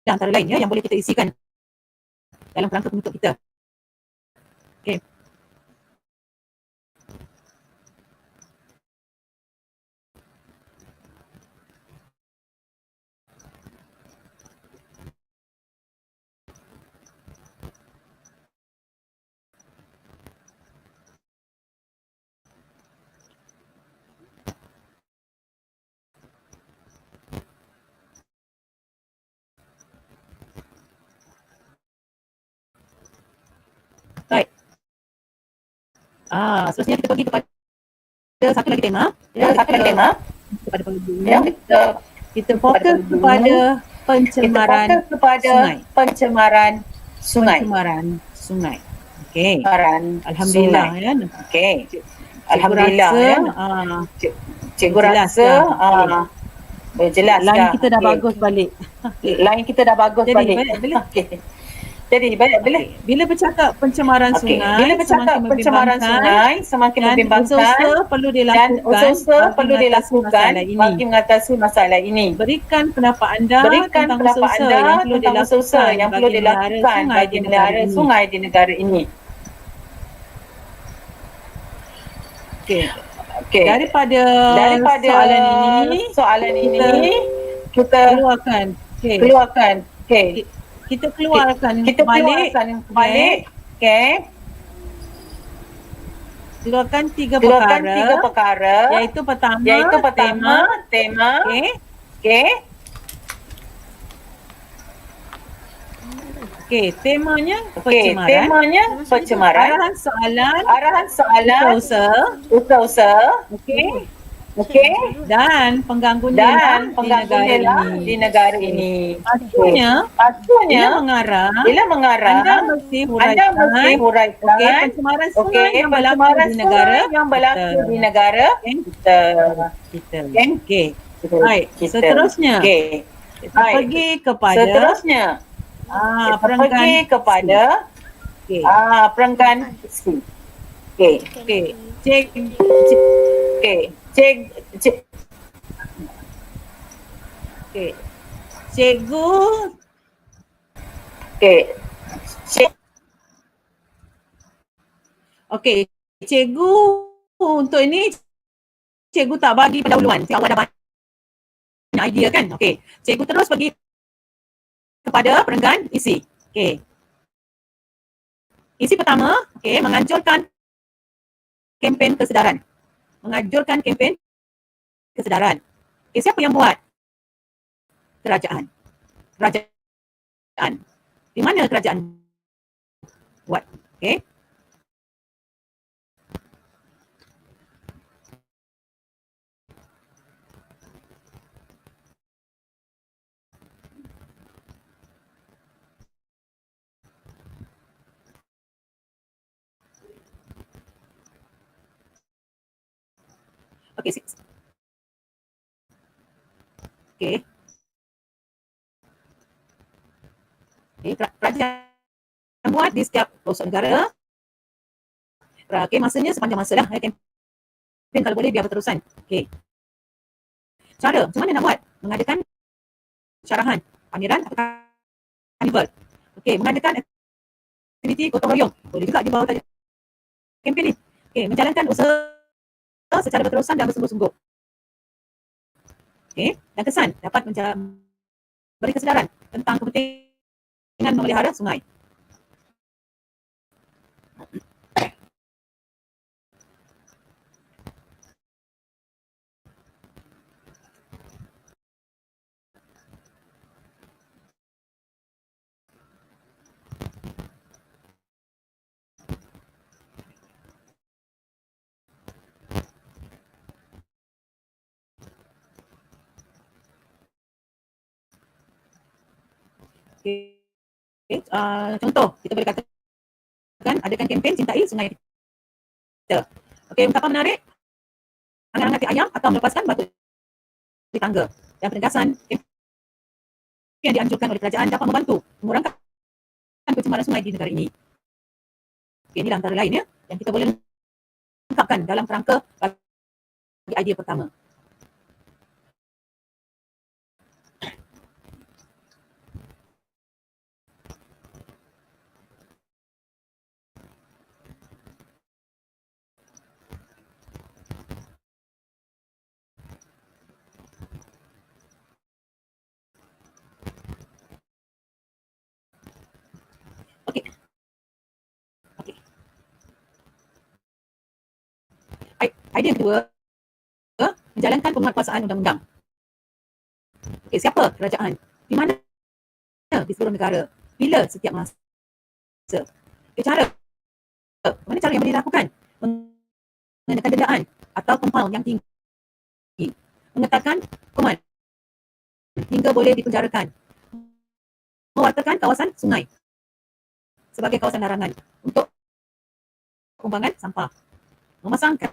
antara lainnya yang boleh kita isikan dalam kerangka penutup kita. Okey. Baik. Seterusnya kita pergi kepada satu lagi tema. Kepada penghujung. Ya, kita fokus kepada pencemaran sungai. Okey. Alhamdulillah ya. Okey.
Alhamdulillah
rasa,
ya. Cikgu
jelas
rasa
dah.
jelas
Line
dah.
kita dah bagus balik.
Line kita dah bagus
Jadi
balik.
bila
Jadi bila
bila bercakap pencemaran sungai,
bercakap
semakin
pencemaran
membimbangkan
sungai semakin
dan
membimbangkan
usaha perlu
dan
dilakukan
usaha
bagi
perlu
mengatasi
dilakukan
masalah ini.
bagi mengatasi masalah ini.
Berikan pendapat anda
Berikan
tentang
pendapat
usaha
anda
yang perlu
tentang usaha
dilakukan
yang perlu
bagi melihara
dilakukan
sungai
bagi
di negara
melihara
ini.
sungai di negara ini.
Okey. Daripada soalan ini
kita
keluarkan.
keluarkan. Okey.
Kita keluarkan
Kita
balik.
keluarkan balik. Okey.
Keluarkan tiga
perkara.
Iaitu pertama,
tema.
Okey, temanya
pencemaran. Arahan soalan. Usaha. Okey.
Dan pengganggunya
di negara ini.
Maksudnya bila mengarah anda mesti huraikan pencemaran sungai yang berlaku di negara kita. Okey. Baik, seterusnya kita pergi kepada
perenggan isi.
Cikgu cikgu untuk ini cikgu tak bagi pendahuluan. Awak dah banyak idea kan? Okey, cikgu terus pergi kepada perenggan isi. Isi pertama, menganjurkan kempen kesedaran. Siapa yang buat? Kerajaan. Di mana kerajaan buat? Kerajaan buat di setiap pelosok negara. Masanya sepanjang masa lah. Kempen kalau boleh biar berterusan. Cara, macam mana nak buat? Mengadakan syarahan, pameran atau karnival. Mengadakan aktiviti gotong royong. Boleh juga di bawah tajuk kempen ni. Menjalankan usaha secara berterusan dan bersungguh-sungguh. Dan kesan dapat beri kesedaran tentang kepentingan memelihara sungai. Contoh, kita boleh katakan adakan kempen cintai sungai kita. Ungkapan menarik, hangat-hangat ayam atau melepaskan batu di tangga. Dan penegasan yang dianjurkan oleh kerajaan dapat membantu mengurangkan pencemaran sungai di negara ini. Inilah antara lain yang kita boleh lengkapkan dalam kerangka bagi idea pertama. Idea kedua, menjalankan penguatkuasaan undang-undang. Siapa kerajaan? Di mana? Di seluruh negara. Bila? Setiap masa. Cara. Mana cara yang boleh dilakukan? Mengenakan dendaan atau compound yang tinggi. Mengetatkan hukuman hingga boleh dipenjarakan. Mewartakan kawasan sungai sebagai kawasan larangan untuk pembuangan sampah. Memasangkan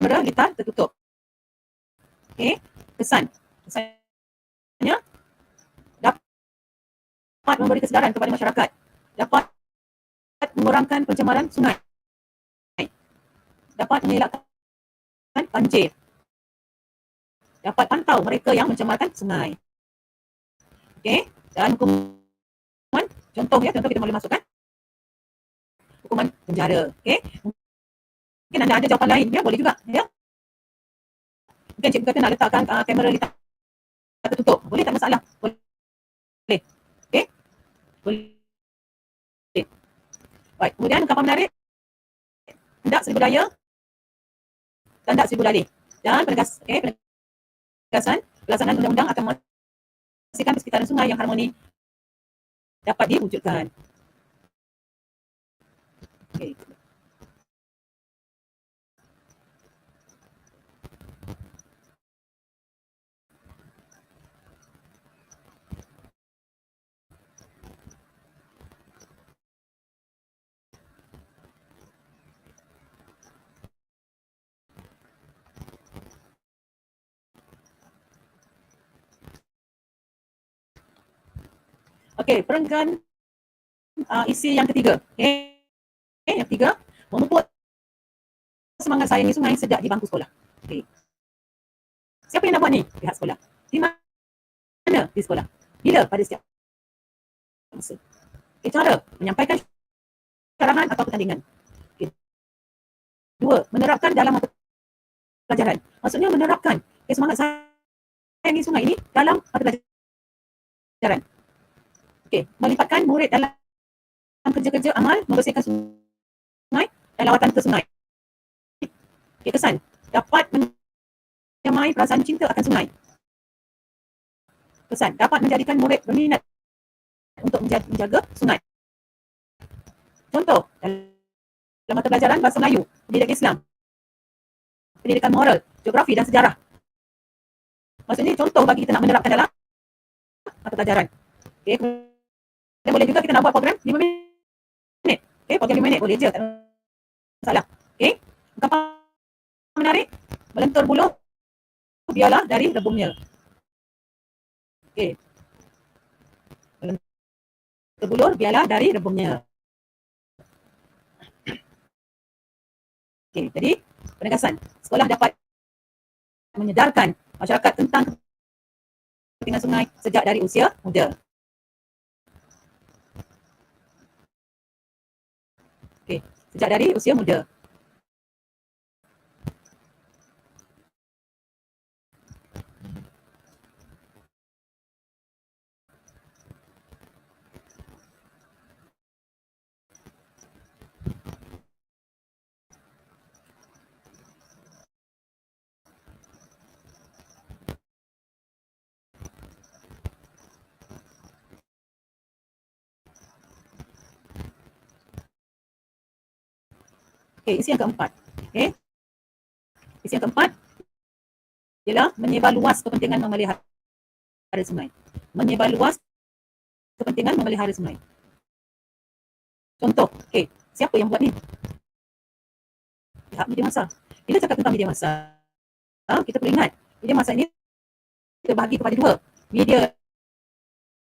kamera litar tertutup. Okey, kesannya dapat memberi kesedaran kepada masyarakat, dapat mengurangkan pencemaran sungai, dapat mengelakkan banjir, dapat pantau mereka yang mencemarkan sungai. Okey, dan hukuman, contoh kita boleh masukkan hukuman penjara. Okey, mungkin anda ada jawapan lain, boleh juga. Mungkin cikgu kata nak letakkan kamera litar tertutup, boleh tak masalah? Boleh. Okey, boleh. Baik, kemudian ungkapan menarik, hendak seribu daya, tanda seribu dalih. Dan penegasan pelaksanaan undang-undang akan memastikan persekitaran sungai yang harmoni dapat diwujudkan. Okay. Okey, perenggan isi yang ketiga. Okey, yang ketiga, memupuk semangat sayangi sungai sejak di bangku sekolah. Okey. Siapa yang nak buat ni? Pihak sekolah. Di mana? Di sekolah. Bila? Pada setiap masa. Okay, cara menyampaikan carangan atau pertandingan. Okay. 2. Menerapkan dalam mata pelajaran. Maksudnya menerapkan semangat sayangi sungai ini dalam mata pelajaran. Okay. Melibatkan murid dalam kerja-kerja amal membersihkan sungai dan lawatan ke sungai. Okay, kesan dapat menyamai perasaan cinta akan sungai. Kesan dapat menjadikan murid berminat untuk menjaga sungai. Contoh dalam mata pelajaran bahasa Melayu, pendidikan Islam, pendidikan moral, geografi dan sejarah. Maksudnya contoh bagi kita nak menerapkan dalam mata pelajaran. Okay. Dan boleh juga kita nak buat program 5 minit. Okay, program 5 minit boleh je, tak ada masalah. Okay. Ungkapan menarik, melentur buluh biarlah dari rebungnya. Okay. Melentur buluh biarlah dari rebungnya. Okay, jadi penegasan, sekolah dapat menyedarkan masyarakat tentang kepentingan sungai sejak dari usia muda. Okay, sejak dari usia muda. Okay, isi yang keempat. Okay. Isi yang keempat ialah menyebar luas kepentingan memelihara sungai. Menyebar luas kepentingan memelihara sungai. Contoh, okay, siapa yang buat ni? Pihak media massa. Bila cakap tentang media massa, kita perlu ingat, media massa ini kita bahagi kepada dua, media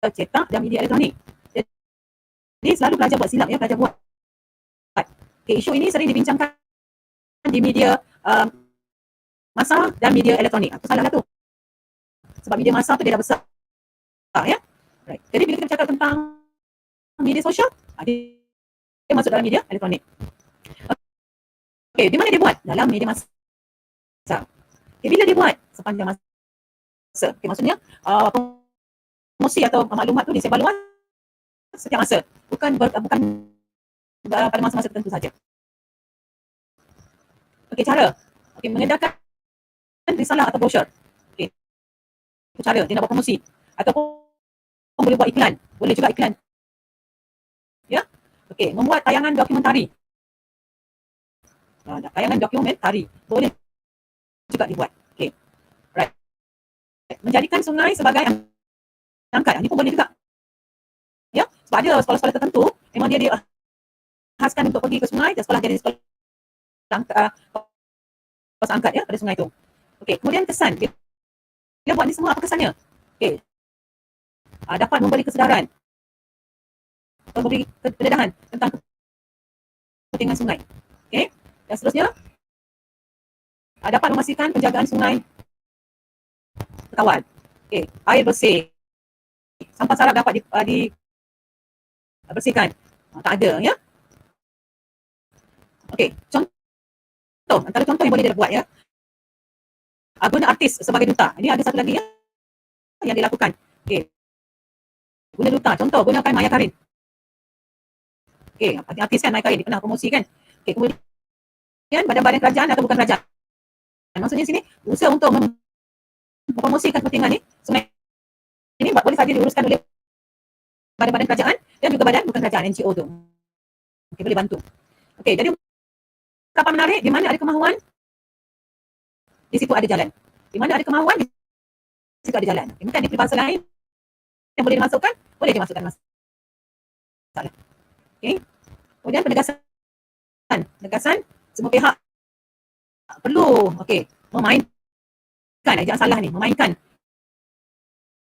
cetak dan media elektronik. Jadi selalu pelajar buat silap, pelajar buat. Okay, isu ini sering dibincangkan di media massa dan media elektronik. Apa salahlah tu? Sebab media massa tu dia dah besar. Right. Jadi bila kita cakap tentang media sosial, dia masuk dalam media elektronik. Okay, di mana dia buat? Dalam media massa. Okay, bila dia buat? Sepanjang masa. Okay, maksudnya promosi atau maklumat tu disebar luas setiap masa. Bukan pada masa-masa tertentu saja. Okey, cara. Okey, mengedarkan risalah atau brosur. Okey. Itu cara dia nak buat promosi ataupun boleh buat iklan. Boleh juga iklan. Ya. Okey, membuat tayangan dokumentari. Tayangan dokumentari boleh juga dibuat. Okey. Right. Menjadikan sungai sebagai angkat. Ini pun boleh juga. Ya, sebab ada sekolah-sekolah tertentu memang dia khaskan untuk pergi ke sungai dan sekolah jadi sekolah pasang angkat ya pada sungai tu. Okey, kemudian kesan. Dia buat ni semua apa kesannya? Okey. Dapat memberi kesedaran atau memberi kededahan tentang kepentingan sungai. Okey. Dan seterusnya dapat memastikan penjagaan sungai terkawal. Okey, air bersih. Sampah sarap dapat dibersihkan. Tak ada ya. Okey, contoh, antara contoh yang boleh dia buat ya. Guna artis sebagai duta. Ini ada satu lagi ya yang dilakukan. Okey. Guna duta, contoh gunakan Maya Karin. Okey, artis kan Maya Karin dia pernah promosi kan. Okey, kemudian badan-badan kerajaan atau bukan kerajaan. Maksudnya sini usaha untuk mempromosikan kepentingan ni sungai ini boleh saja diuruskan oleh badan-badan kerajaan dan juga badan bukan kerajaan NGO tu. Okey, boleh bantu. Okey, jadi kapal menarik di mana ada kemahuan di situ ada jalan. Di mana ada kemahuan di situ ada jalan. Okay, mungkin ada peribahasa lain yang boleh dimasukkan, boleh dimasukkan masalah. Okey. Kemudian penegasan semua pihak perlu memainkan, jangan salah ni, memainkan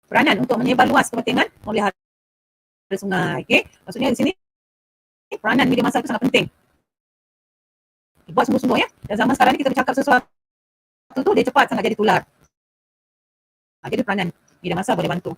peranan untuk menyebar luas kepentingan memelihara sungai. Okey. Maksudnya di sini peranan media massa itu sangat penting. Buat sungguh-sungguh ya. Dan zaman sekarang ni kita bercakap sesuatu tu dia cepat sangat jadi tular. Jadi peranan media massa boleh bantu.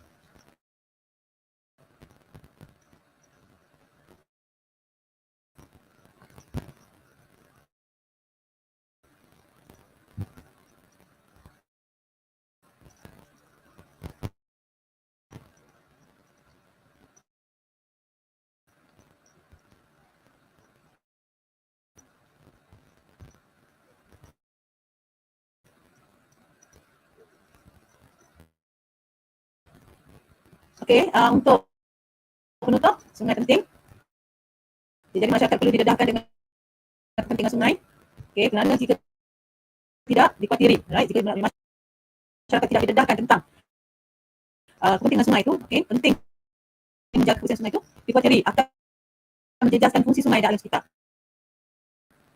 Okey, untuk penutup, sungai penting. Jadi masyarakat perlu didedahkan dengan kepentingan sungai. Okey, kerana jika tidak dikuatiri, right? Jika masyarakat tidak didedahkan tentang kepentingan sungai itu, okey, penting menjaga kebersihan sungai itu, dikuatiri akan menjejaskan fungsi sungai dalam sekitar.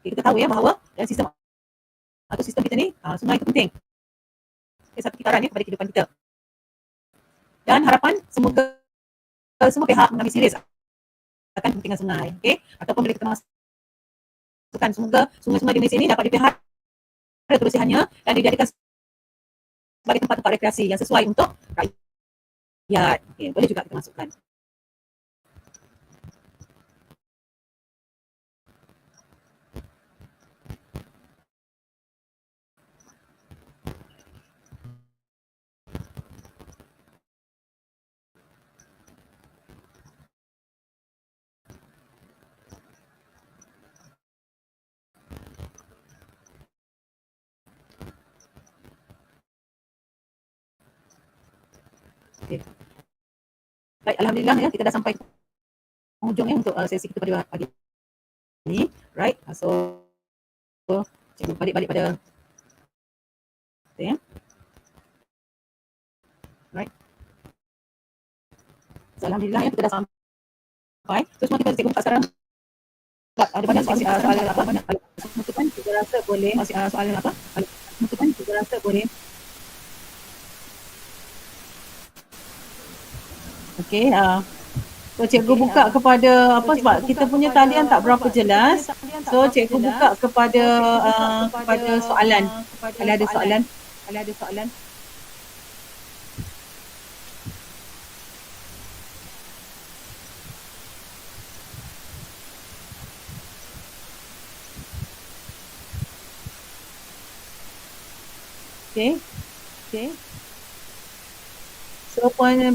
Okay, kita tahu ya bahawa dalam sistem kita ni, sungai itu penting. Okay, satu kitaran ya kepada kehidupan kita. Dan harapan semoga semua pihak mengambil serius akan kepentingan sungai. Okay? Ataupun bila kita masukkan, semoga sungai-sungai di Malaysia ini dapat dipelihara kebersihannya dan dijadikan sebagai tempat-tempat rekreasi yang sesuai untuk rakyat. Okay, boleh juga kita masukkan. Okay. Baik, alhamdulillah ya kita dah sampai hujung ya untuk sesi kita pada pagi ini, right? So cikgu balik pada ya. Right. So, alhamdulillah ya kita dah sampai. Terus kita cikgu buka sekarang. Ada banyak soalan apa? Banyak penutupan cikgu rasa boleh soalan apa? Penutupan cikgu rasa boleh. Okey, so cikgu buka kepada apa sebab kita punya talian tak berapa jelas. So cikgu buka kepada soalan. Kalau ada soalan. Okey. So point Okey,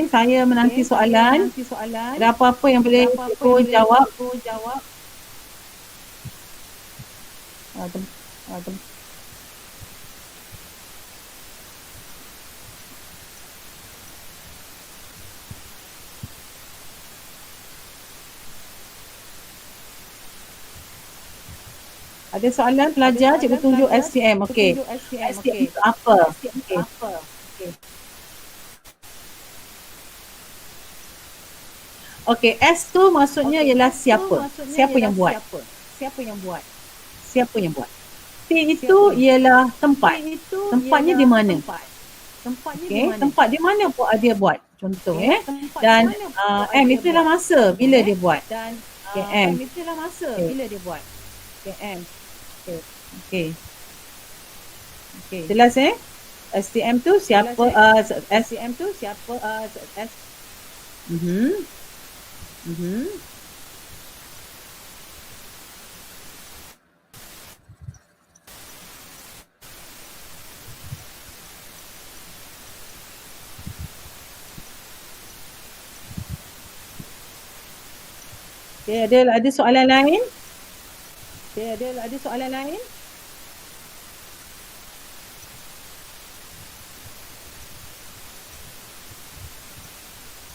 saya menanti soalan. Ada apa-apa yang boleh cikgu jawab? Ada soalan pelajar, cikgu tunjuk STM. Okey. STM itu apa? Okey. Okey, S tu maksudnya ialah siapa? Siapa yang buat? Siapa yang buat? T itu ialah tempat. Tempatnya di mana? Okey, tempat di mana dia buat? Contoh Dan M itu adalah masa bila dia buat. Okey, M. Okey. Jelas STM tu siapa? STM tu siapa? Okay, ada soalan lain?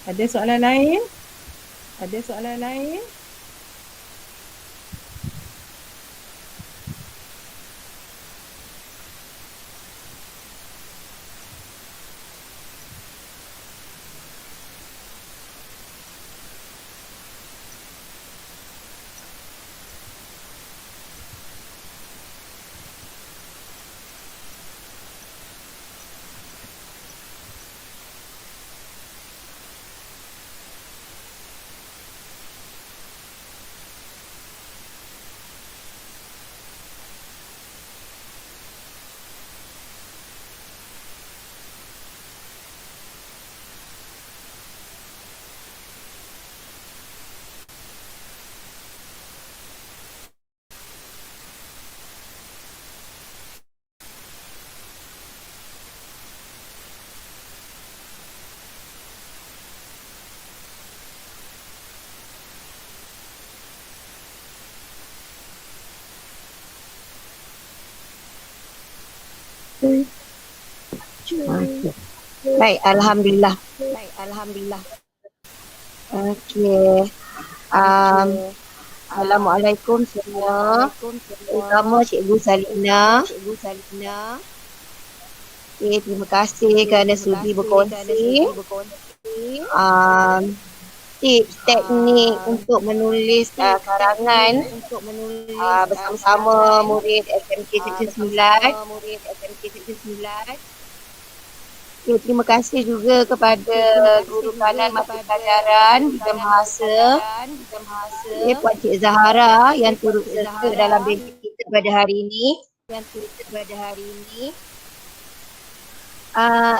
Ada soalan lain? Ada soalan lain?
Baik, Alhamdulillah. Okey. Assalamualaikum semua. Terutama Cikgu Salina. Okey, terima kasih kerana sudi berkongsi. Tips teknik untuk menulis karangan bersama-sama murid SMK Seksyen 9. Okay, terima kasih juga kepada guru kanan mata pelajaran bidang bahasa, Puan Cik Zahara yang turut serta dalam bimbing kita pada hari ini.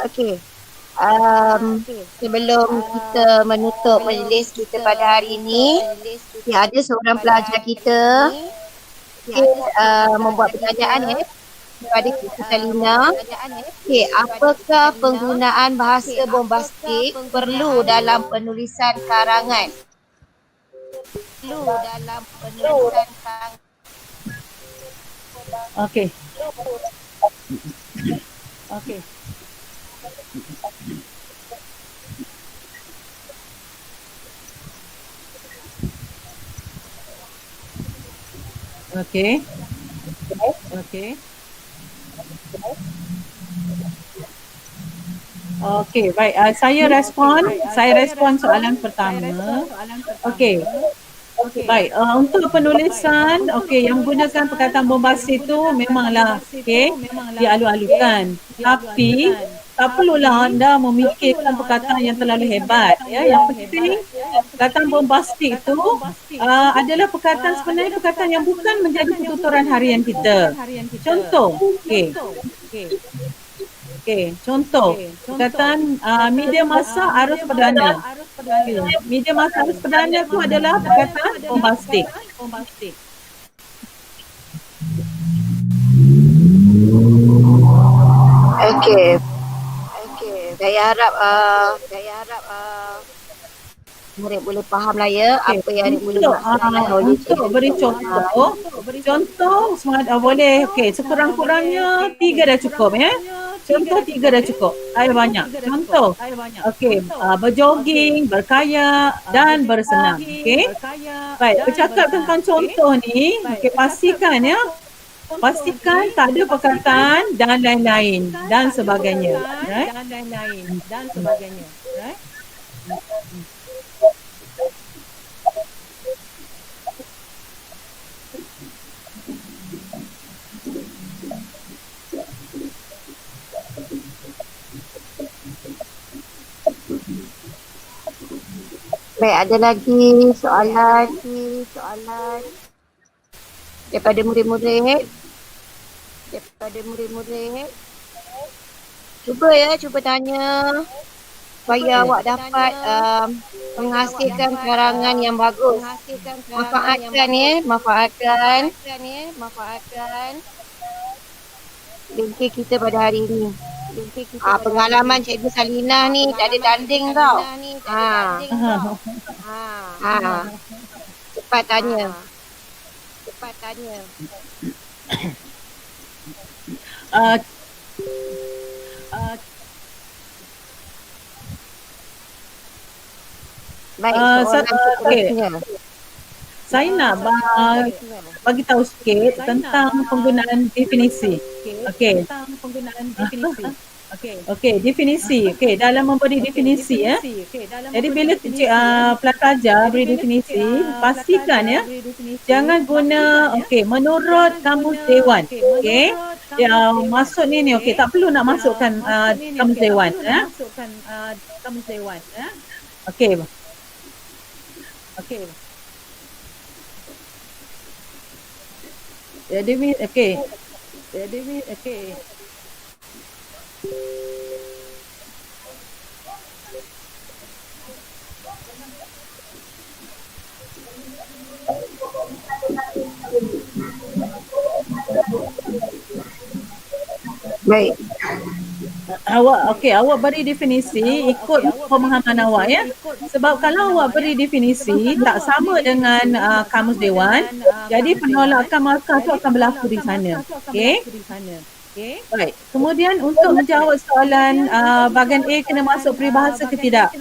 Okey. Sebelum kita menutup majlis kita pada hari ini, ada seorang pelajar kita membuat pertanyaan kepada Cikgu Salina. Okey, apakah penggunaan bahasa bombastik perlu dalam penulisan karangan?
Okey. Okey, baik. Saya respon soalan pertama. Okey. Baik, untuk penulisan, yang menggunakan perkataan bombastik tu memanglah dialu-alukan. Tapi tak perlulah anda memikirkan perkataan yang terlalu hebat. Yang penting perkataan bombastik tu adalah sebenarnya perkataan yang bukan menjadi pertuturan harian kita. Contoh, contoh perkataan media massa arus perdana. Media massa arus perdana tu adalah perkataan bombastik.
Okey. Saya harap murid boleh faham lah apa yang
untuk beri contoh boleh sekurang-kurangnya 3 dah cukup contoh 3 dah cukup, saya banyak contoh berjoging, berkayak dan bersenam. Baik, bercakap tentang contoh ni, pastikan pastikan tak ada perkataan dan lain-lain dan sebagainya. Right?
Baik, ada lagi soalan daripada murid-murid. Cuba tanya supaya awak dapat menghasilkan karangan yang bagus. Manfaatkan linki kita pada hari ini. Pengalaman Cikgu Salinah ni tak ada tanding tau. Cepat tanya.
Uh,
Baik, soalan
okey.
seterusnya.
Saya nak bagi tahu sikit tentang penggunaan definisi. Okey. Okey, definisi. Okey, dalam memberi definisi ya. Jadi bila pelajar beri definisi, pastikan ya jangan guna menurut kamus dewan. Okey. Yang maksud ni okey, tak perlu nak masukkan kamus dewan ya. Okey. Jadi okey.
Baik.
Awak beri definisi ikut pemahaman awak ya. Sebab kalau awak beri definisi tak sama dengan kamus dewan, jadi penolakan markah tu akan berlaku di sana. Okey. Baik. Kemudian untuk menjawab soalan bahagian A kena masuk peribahasa ke tidak?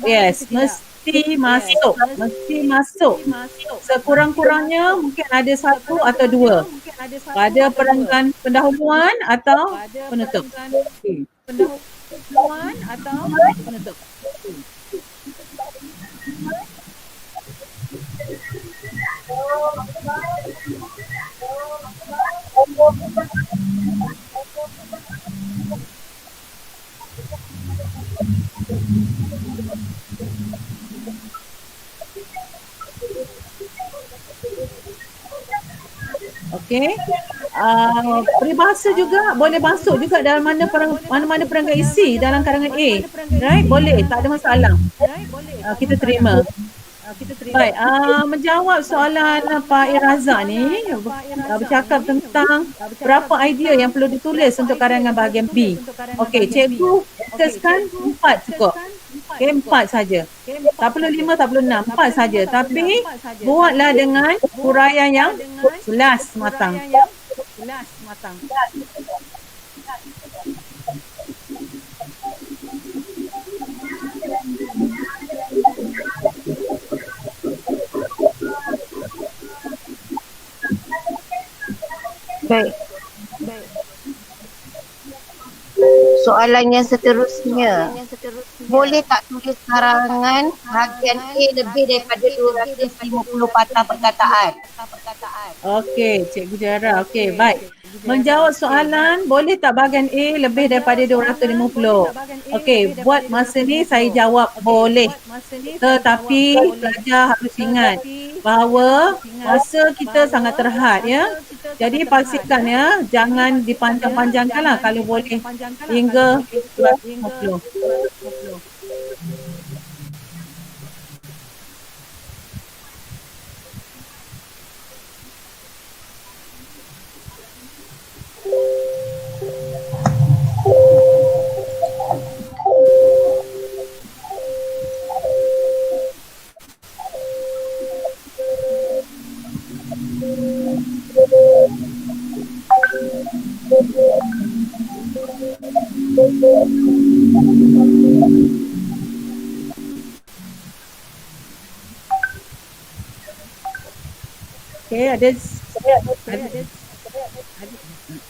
Yes, mesti masuk. Sekurang-kurangnya mungkin ada satu atau dua. Pada perenggan pendahuluan atau penutup. Okey. Peribahasa juga boleh masuk juga dalam mana-mana perangkat isi dalam karangan A. Right? Boleh, tak ada masalah. Kita terima. Baik, menjawab soalan Pak Iraza ni bercakap tentang berapa idea yang perlu ditulis untuk karangan bahagian B. Okey, cikgu fokuskan 4 cukup. Okey, 4 saja. Tak perlu 5, tak perlu 6, 4 saja. Tapi buatlah dengan huraian yang jelas matang.
Baik. Soalan yang seterusnya. Boleh tak tulis karangan bahagian A lebih daripada 250 patah perkataan?
Okey, Cikgu Jara. Okey, baik. Menjawab soalan, boleh tak bahagian A lebih daripada 250? Okey, buat masa ni saya jawab boleh. Tetapi pelajar harus ingat bahawa masa kita sangat terhad ya. Jadi pastikan ya, jangan dipanjang-panjangkan lah kalau boleh hingga 250. Okey, ada Okey,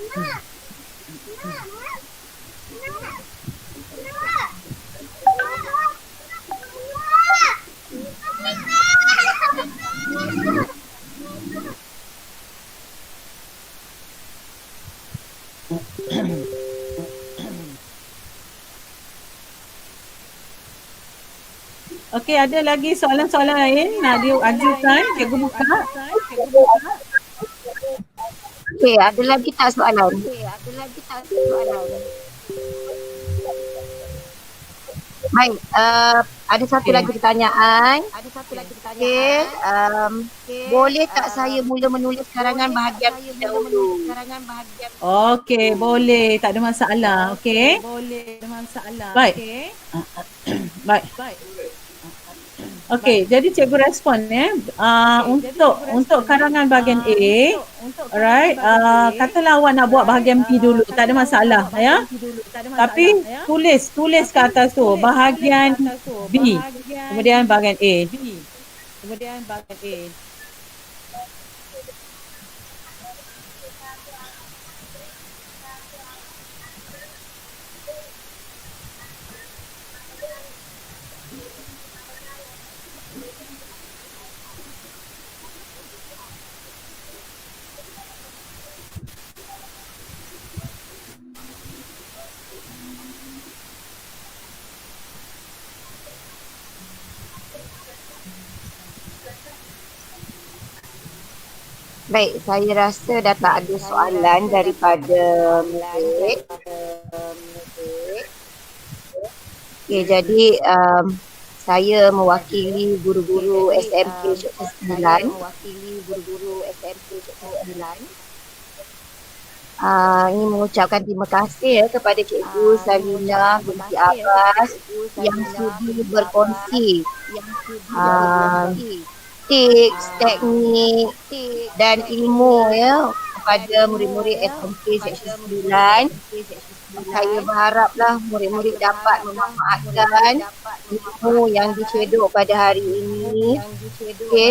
ada lagi soalan-soalan lain nak diajukan? Cikgu buka.
Okey, ada lagi tak soalan? Baik, ada satu
Okey.
lagi pertanyaan. Okey, boleh tak saya mula menulis karangan bahagian B dahulu?
Okey, boleh. Tak ada masalah. Okey. Baik. Baik. Okey, jadi cikgu respon ya. Untuk karangan bahagian A, alright, katalah awak nak buat bahagian B dulu, tak ada masalah ya. Tapi tulis ke atas tu bahagian B, kemudian bahagian A.
Baik, saya rasa dah tak ada soalan daripada murid. Okey, jadi saya mewakili guru-guru SMP Syoksan 9. Ingin mengucapkan terima kasih kepada Cikgu Salina binti Abbas yang sudi berkongsi tips, teknik dan ilmu kepada murid-murid SMP Seksyen 9. Saya berharaplah murid-murid dapat memanfaatkan ilmu yang dicedok pada hari ini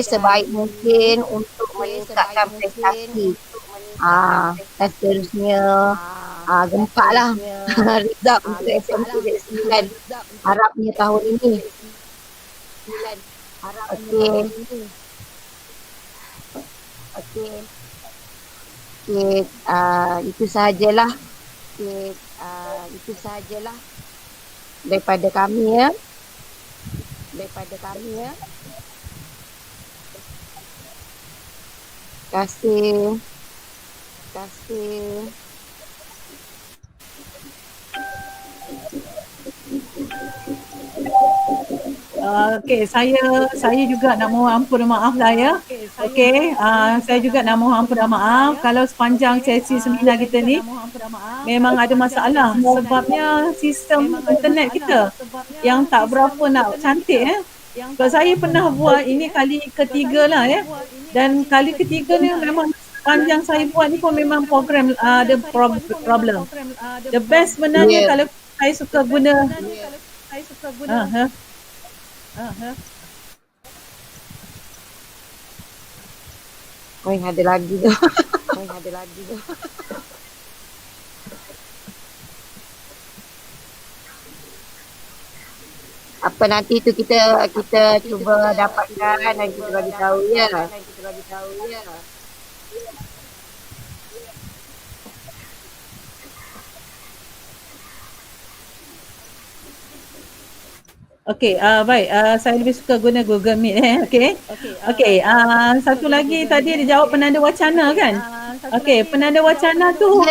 sebaik mungkin untuk meningkatkan prestasi. Dan seterusnya gempaklah result untuk SMP Seksyen 9 harapnya tahun ini. Okey, itu sahajalah. Daripada kami ya. Terima kasih.
Okey, saya juga nak mohon ampun dan maaf lah ya. Okey, saya juga nak mohon ampun dan maaf kalau sepanjang sesi seminar kita ni memang ada masalah sebabnya sistem internet kita yang tak berapa nak cantik ya. Sebab saya pernah buat ini kali ketiga lah ya. Dan kali ketiga ni memang sepanjang saya buat ni pun memang program ada problem. The best sebenarnya kalau saya suka guna
ada lagi tu. Apa nanti tu kita cuba dapatkan dan kita bagi tahu ya.
Okey, baik. Saya lebih suka guna Google Meet Okey, satu lagi tadi dia jawab penanda wacana kan? Okey, penanda wacana tu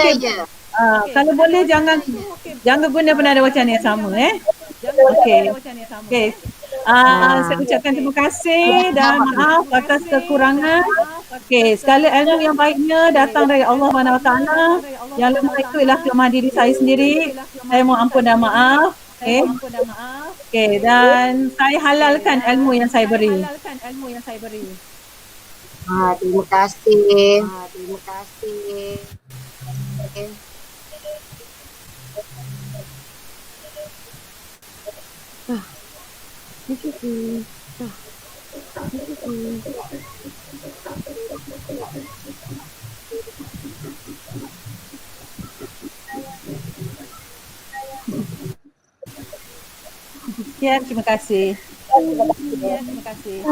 kalau boleh jangan guna penanda wacana yang sama Okey. Saya ucapkan terima kasih dan maaf atas kekurangan. Okey, segala ilmu yang baiknya datang dari Allah SWT. Yang lemah itu ialah kelemahan diri saya sendiri. Saya mohon ampun dan maaf. Okey, dan saya halalkan ilmu yang saya beri.
Terima kasih.
Sekian, terima kasih. Terima kasih.